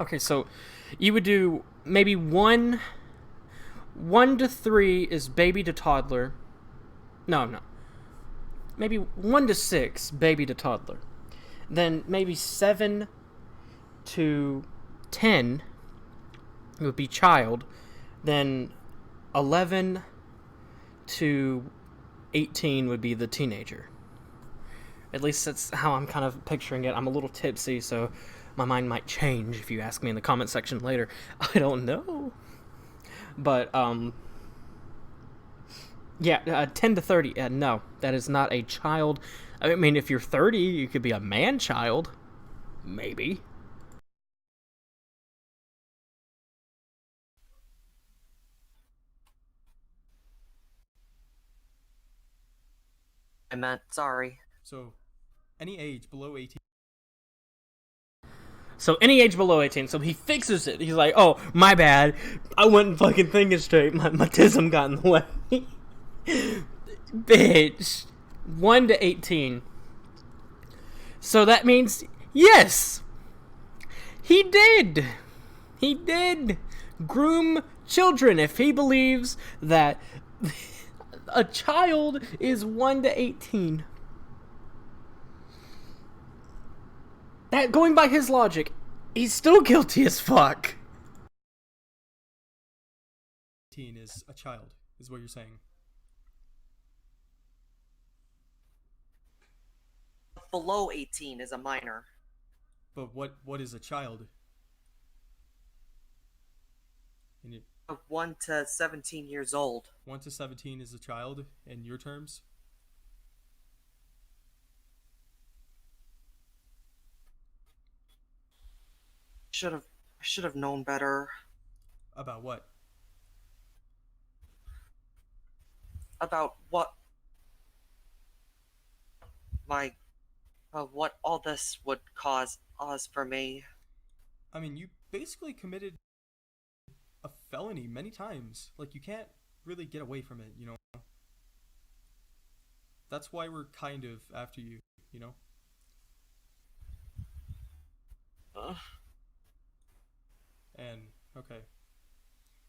okay, so you would do maybe 1 to 3 is baby to toddler. No. Maybe 1 to 6, baby to toddler. Then maybe 7 to 10 would be child. Then 11 to 18 would be the teenager. At least that's how I'm kind of picturing it. I'm a little tipsy, so my mind might change if you ask me in the comment section later. I don't know. But, yeah, 10 to 30, no, that is not a child. I mean, if you're 30, you could be a man-child. Maybe. I meant, sorry. So, any age below 18. So any age below 18, so he fixes it. He's like, oh, my bad. I wasn't fucking thinking straight. My tism got in the way. Bitch. 1 to 18. So that means, yes, he did. He did groom children if he believes that a child is 1 to 18. That, going by his logic, he's still guilty as fuck. 18 is a child, is what you're saying. Below 18 is a minor. But what is a child? 1 to 17 years old. 1 to 17 is a child, in your terms? I should have known better. About what? about my what all this would cause for me. I mean, you basically committed a felony many times. Like, you can't really get away from it, you know? That's why we're kind of after you, you know? Uh, And, okay.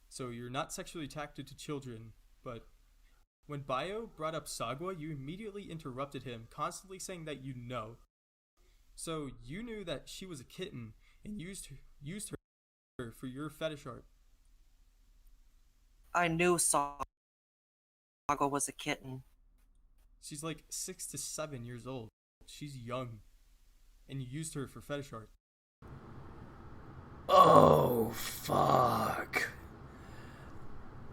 So you're not sexually attracted to children, but when Bio brought up Sagwa, you immediately interrupted him, constantly saying that you know. So you knew that she was a kitten and used her for your fetish art. I knew Saga was a kitten. She's like 6 to 7 years old. She's young. And you used her for fetish art. Oh, fuck.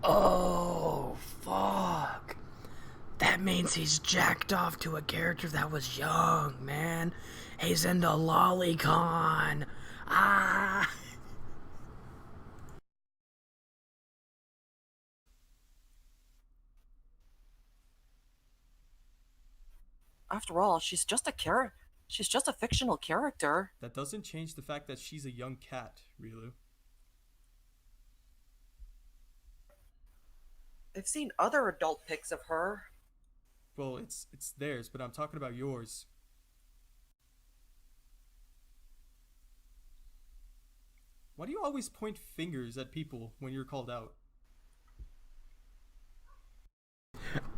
Oh, fuck. That means he's jacked off to a character that was young, man. He's into lolicon. Ah. After all, she's just a fictional character. That doesn't change the fact that she's a young cat, Riolu. I've seen other adult pics of her. Well, it's theirs, but I'm talking about yours. Why do you always point fingers at people when you're called out?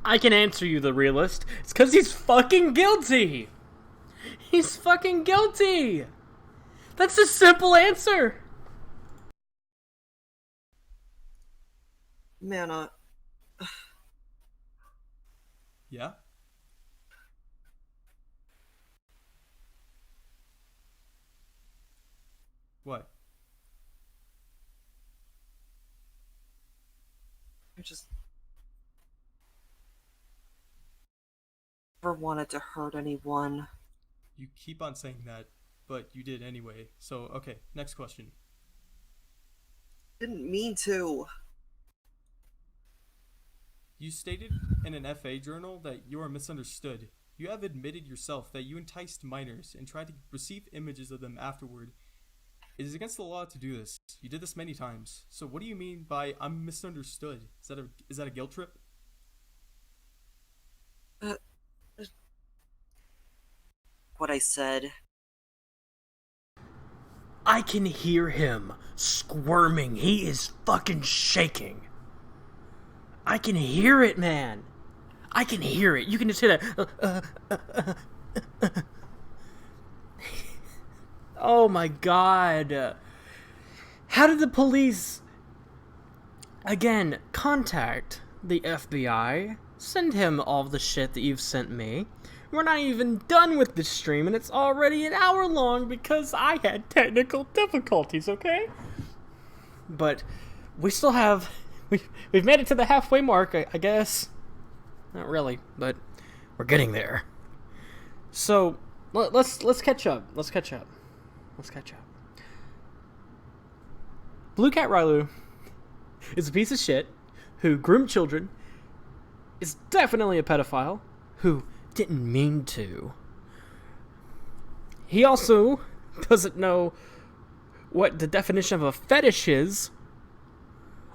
I can answer you, the realist. It's because he's fucking guilty. He's fucking guilty. That's a simple answer. Man, Yeah? What? I just never wanted to hurt anyone. You keep on saying that, but you did anyway. So, okay, next question. Didn't mean to. You stated in an FA journal that you are misunderstood. You have admitted yourself that you enticed minors and tried to receive images of them afterward. It is against the law to do this. You did this many times. So what do you mean by I'm misunderstood? Is that a guilt trip? What I said. I can hear him squirming. He is fucking shaking. I can hear it, man. I can hear it. You can just hear that. Oh my god. How did the police, again, contact the FBI? Send him all the shit that you've sent me. We're not even done with the stream, and it's already an hour long because I had technical difficulties, okay? But we still have... We've made it to the halfway mark, I guess. Not really, but we're getting there. So, let's catch up. Let's catch up. BlueCatRiolu is a piece of shit who groomed children, is definitely a pedophile who didn't mean to. He also doesn't know what the definition of a fetish is,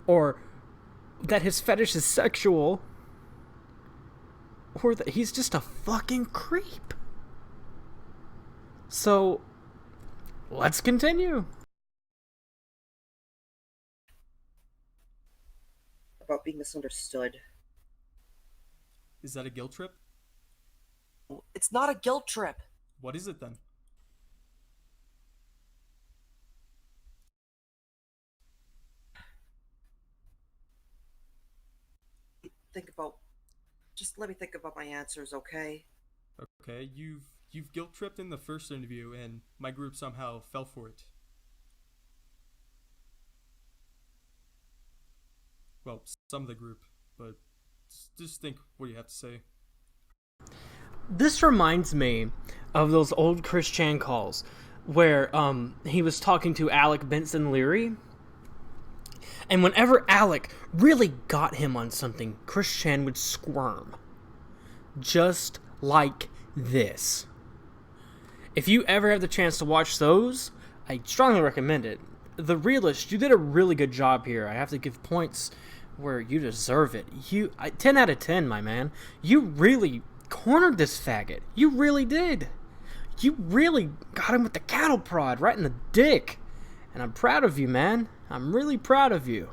or that his fetish is sexual, or that he's just a fucking creep. So, let's continue. About being misunderstood. Is that a guilt trip? It's not a guilt trip. What is it then? Just let me think about my answers, okay? Okay, you've guilt tripped in the first interview, and my group somehow fell for it. Well, some of the group, but just think what you have to say. This reminds me of those old Chris Chan calls where he was talking to Alec Benson Leary. And whenever Alec really got him on something, Chris Chan would squirm. Just like this. If you ever have the chance to watch those, I strongly recommend it. The Realist, you did a really good job here. I have to give points where you deserve it. 10 out of 10, my man. You really cornered this faggot. You really did. You really got him with the cattle prod right in the dick. And I'm proud of you, man. I'm really proud of you.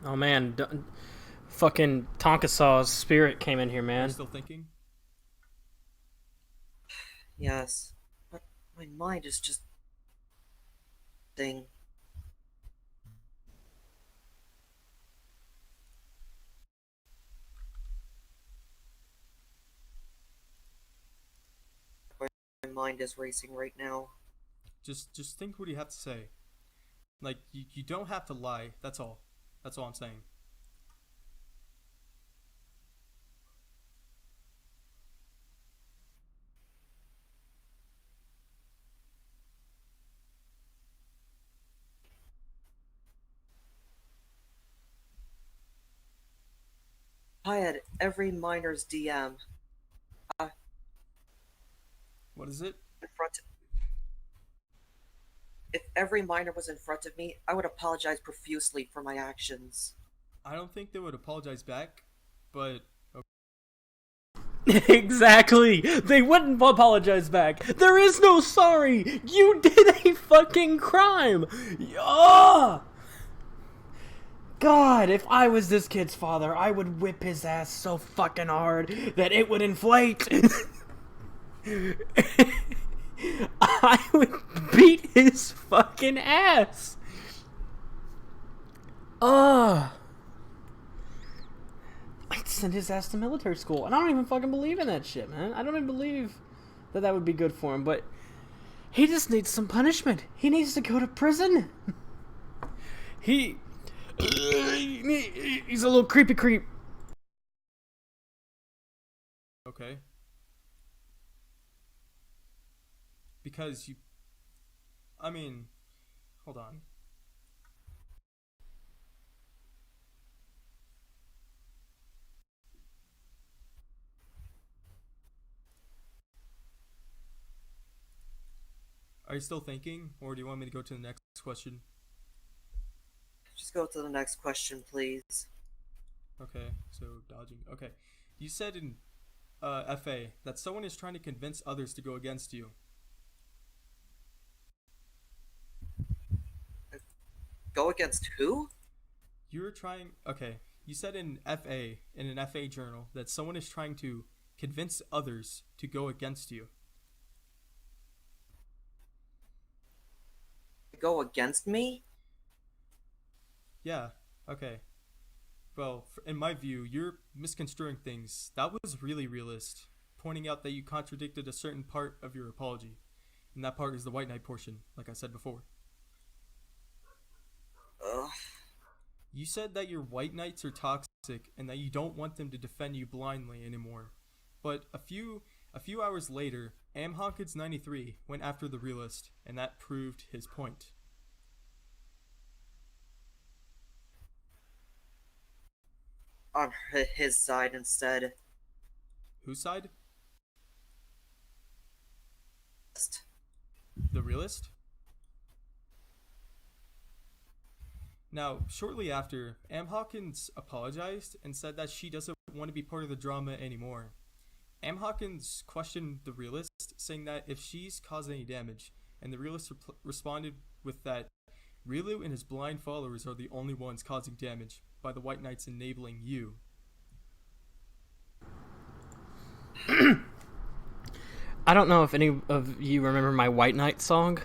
Oh man, fucking Tonkasaw's spirit came in here, Are you man. still thinking? Yes. But my mind is just... thing. My mind is racing right now. Just think what you have to say. Like, you don't have to lie. That's all. That's all I'm saying. I had every miner's DM What is it? in front. If every miner was in front of me, I would apologize profusely for my actions. I don't think they would apologize back, but Exactly. They wouldn't apologize back. There is no sorry. You did a fucking crime. Oh! God, if I was this kid's father, I would whip his ass so fucking hard that it would inflate. I would beat his fucking ass. Ugh. I'd send his ass to military school. And I don't even fucking believe in that shit, man. I don't even believe that that would be good for him. But he just needs some punishment. He needs to go to prison. He's a little creepy creep. okay. Because I mean, hold on. Are you still thinking, or do you want me to go to the next question? Just go to the next question, please. Okay, so dodging. Okay. You said in FA that someone is trying to convince others to go against you. Go against who? You're trying. Okay. You said in an FA journal, that someone is trying to convince others to go against you. Go against me? Yeah. Okay. Well, in my view, you're misconstruing things. That was really realist, pointing out that you contradicted a certain part of your apology. And that part is the White Knight portion, like I said before. Ugh. You said that your White Knights are toxic and that you don't want them to defend you blindly anymore. But a few hours later, Amhawkins93 went after the realist, and that proved his point. On his side instead. Whose side? The realist? Now, shortly after, Hawkins apologized and said that she doesn't want to be part of the drama anymore. Hawkins questioned the realist, saying that if she's caused any damage, and the realist responded with that Rielu and his blind followers are the only ones causing damage, by the White Knights enabling you. I don't know if any of you remember my White Knight song.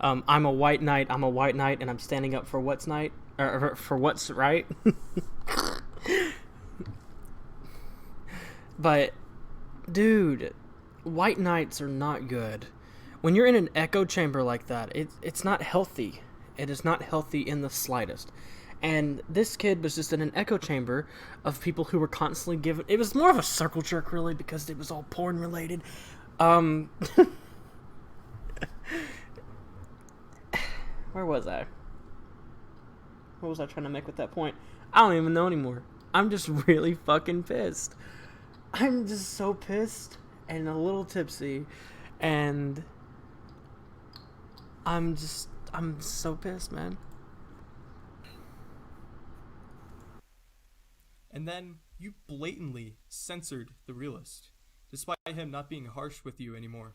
I'm a white knight, and I'm standing up for what's right, or for what's right. But Dude, white knights are not good. When you're in an echo chamber like that, it's not healthy. It is not healthy in the slightest. And this kid was just in an echo chamber of people who were constantly given. It was more of a circle jerk, really, because it was all porn related. Where was I? What was I trying to make with that point? I don't even know anymore. I'm just really fucking pissed. I'm just so pissed and a little tipsy, and I'm so pissed, man. And then you blatantly censored the realist, despite him not being harsh with you anymore.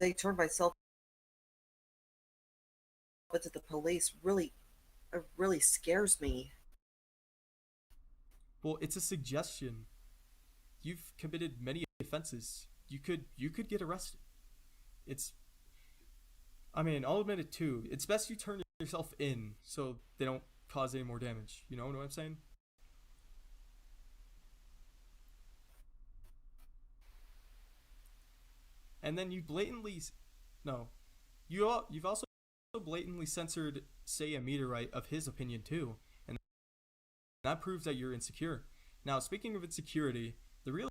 They turned myself into the police really, it really scares me. Well, it's a suggestion. You've committed many offenses. You could get arrested. It's I mean, I'll admit it too. It's best you turn yourself in so they don't cause any more damage. You know what I'm saying? And then you blatantly no, you've also blatantly censored, say, a meteorite of his opinion too, and that proves that you're insecure. Now, speaking of insecurity, the realist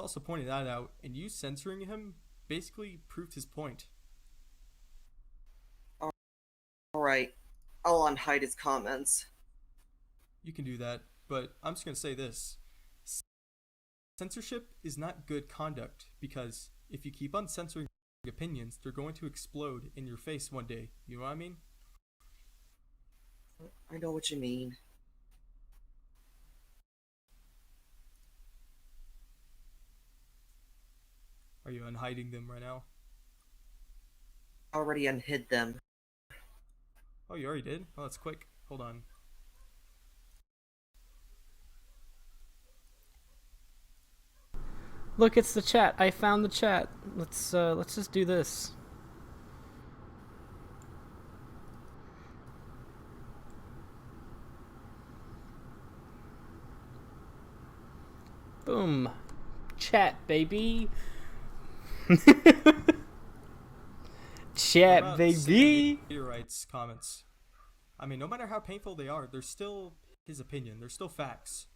also pointed that out, and you censoring him basically proved his point. Alright, I'll unhide his comments. You can do that, but I'm just gonna say this. Censorship is not good conduct, because if you keep on censoring opinions, they're going to explode in your face one day. You know what I mean? I know what you mean. Are you unhiding them right now? Already unhid them. Oh, you already did? Oh, that's quick. Hold on. Look, it's the chat. I found the chat. Let's just do this. Boom. Chat, baby. Chat, baby. Meteorites comments. I mean, no matter how painful they are, they're still his opinion. They're still facts.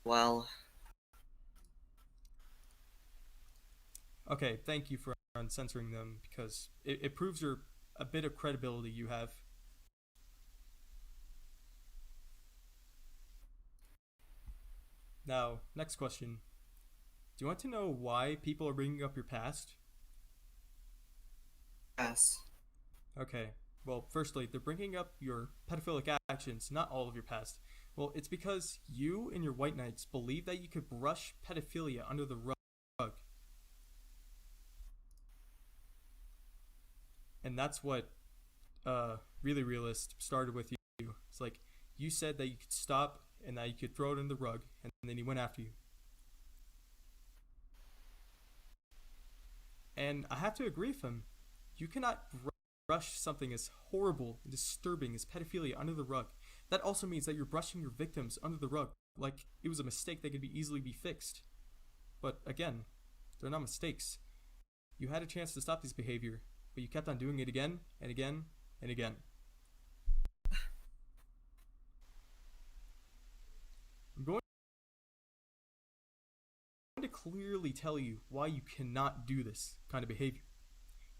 Well, Okay, thank you for uncensoring them, because it proves a bit of credibility you have. Now, next question. Do you want to know why people are bringing up your past? yes. Okay, well, firstly, they're bringing up your pedophilic actions, not all of your past. Well, it's because you and your white knights believe that you could brush pedophilia under the rug. And that's what Really Realist started with you. It's like, you said that you could stop and that you could throw it in the rug, and then he went after you. And I have to agree with him. You cannot brush something as horrible and disturbing as pedophilia under the rug. That also means that you're brushing your victims under the rug like it was a mistake that could easily be fixed. But again, they're not mistakes. You had a chance to stop this behavior, but you kept on doing it again and again and again. I'm going to clearly tell you why you cannot do this kind of behavior.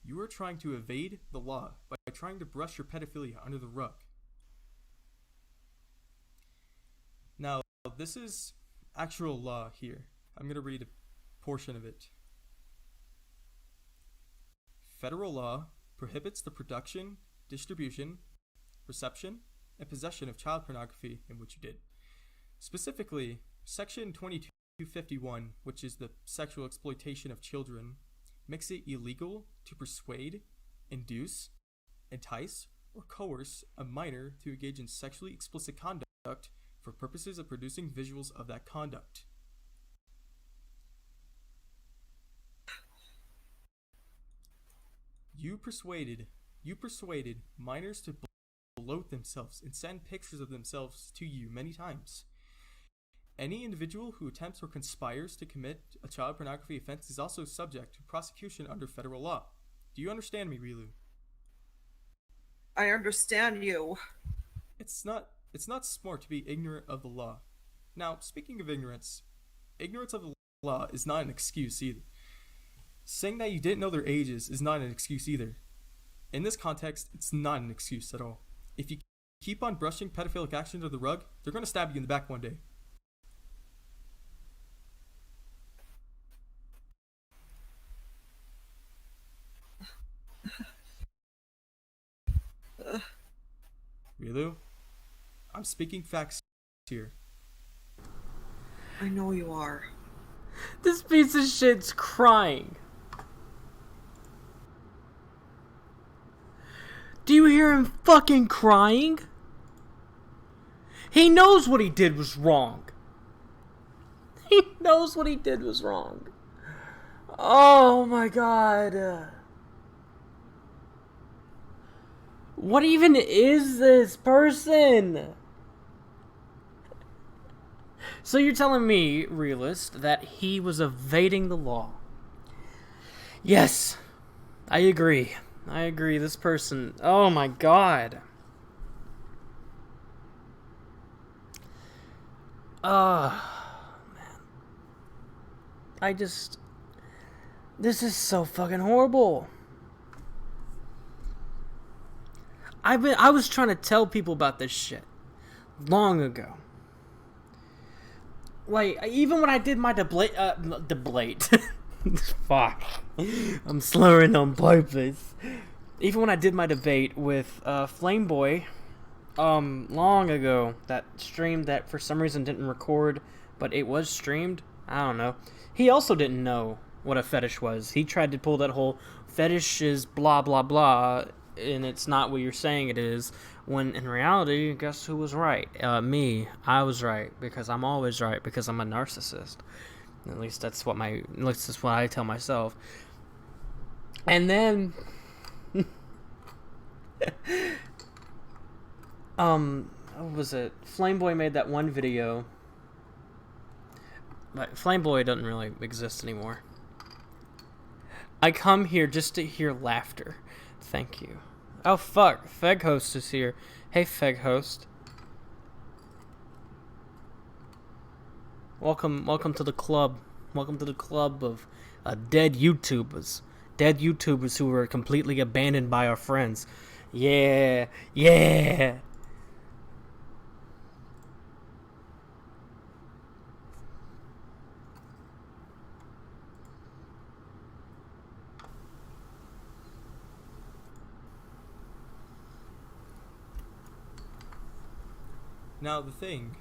You are trying to evade the law by trying to brush your pedophilia under the rug. Now, this is actual law here. I'm going to read a portion of it. Federal law prohibits the production, distribution, reception, and possession of child pornography, in which you did. Specifically, Section 2251, which is the sexual exploitation of children, makes it illegal to persuade, induce, entice, or coerce a minor to engage in sexually explicit conduct for purposes of producing visuals of that conduct. You persuaded minors to bloat themselves and send pictures of themselves to you many times. Any individual who attempts or conspires to commit a child pornography offense is also subject to prosecution under federal law. Do you understand me, Rielu? I understand you. It's not smart to be ignorant of the law. Now, speaking of ignorance of the law is not an excuse either. Saying that you didn't know their ages is not an excuse either. In this context, it's not an excuse at all. If you keep on brushing pedophilic action under the rug, they're going to stab you in the back one day. Rielu, I'm speaking facts here. I know you are. This piece of shit's crying. Do you hear him fucking crying? He knows what he did was wrong. He knows what he did was wrong. Oh my god. What even is this person? So you're telling me, realist, that he was evading the law? Yes, I agree. This person. Oh my god. Man. This is so fucking horrible. I was trying to tell people about this shit long ago. Like, even when I did my debate, fuck, I'm slurring on purpose. Even when I did my debate with Flameboy, long ago, that stream that for some reason didn't record, but it was streamed. I don't know. He also didn't know what a fetish was. He tried to pull that whole fetish is blah blah blah, and it's not what you're saying it is. When in reality, guess who was right? Me. I was right because I'm always right because I'm a narcissist. At least that's what I tell myself. And then, what was it? Flameboy made that one video. But Flameboy doesn't really exist anymore. I come here just to hear laughter. Thank you. Oh fuck, Feghost is here. Hey Feghost. Welcome to the club. Welcome to the club of dead YouTubers. Dead YouTubers who were completely abandoned by our friends. Yeah. Now, the thing,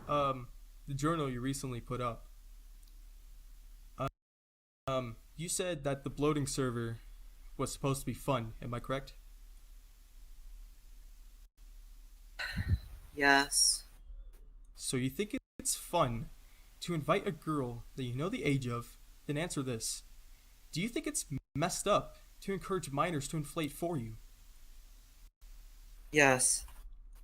the journal you recently put up, you said that the bloating server was supposed to be fun, am I correct? Yes. So you think it's fun to invite a girl that you know the age of, then answer this. Do you think it's messed up to encourage minors to inflate for you? Yes.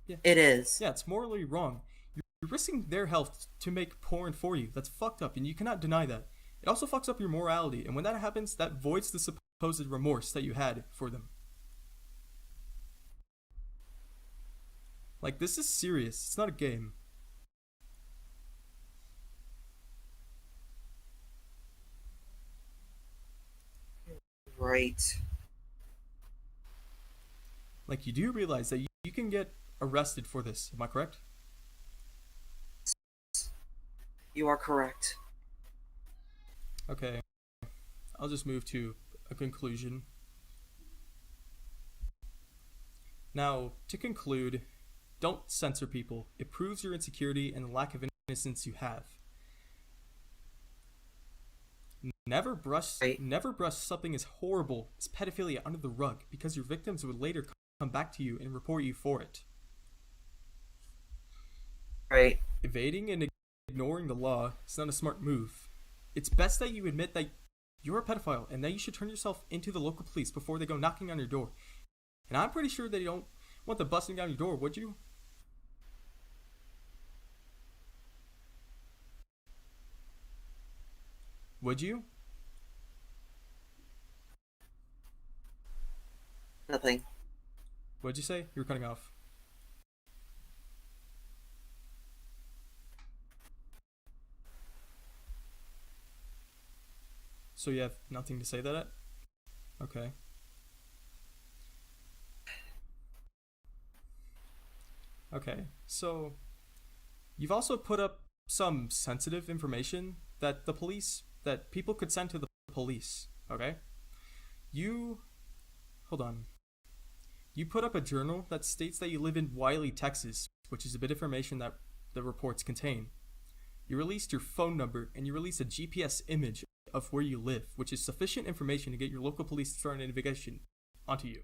Yeah. It is. Yeah, it's morally wrong. You're risking their health to make porn for you. That's fucked up, and you cannot deny that. It also fucks up your morality, and when that happens, that voids the supposed remorse that you had for them. Like, this is serious. It's not a game. Right. Like, you do realize that you can get arrested for this, am I correct? You are correct. Okay. I'll just move to a conclusion. Now, to conclude, don't censor people. It proves your insecurity and the lack of innocence you have. Never brush something as horrible as pedophilia under the rug, because your victims would later come back to you and report you for it. Right. Evading and ignoring the law is not a smart move. It's best that you admit that you're a pedophile and that you should turn yourself into the local police before they go knocking on your door. And I'm pretty sure they don't want them busting down your door, would you? Would you? Nothing. What'd you say? You were cutting off. So you have nothing to say to that? Okay. Okay, so you've also put up some sensitive information that people could send to the police, okay? Hold on. You put up a journal that states that you live in Wiley, Texas, which is a bit of information that the reports contain. You released your phone number and you released a GPS image of where you live, which is sufficient information to get your local police to start an investigation onto you.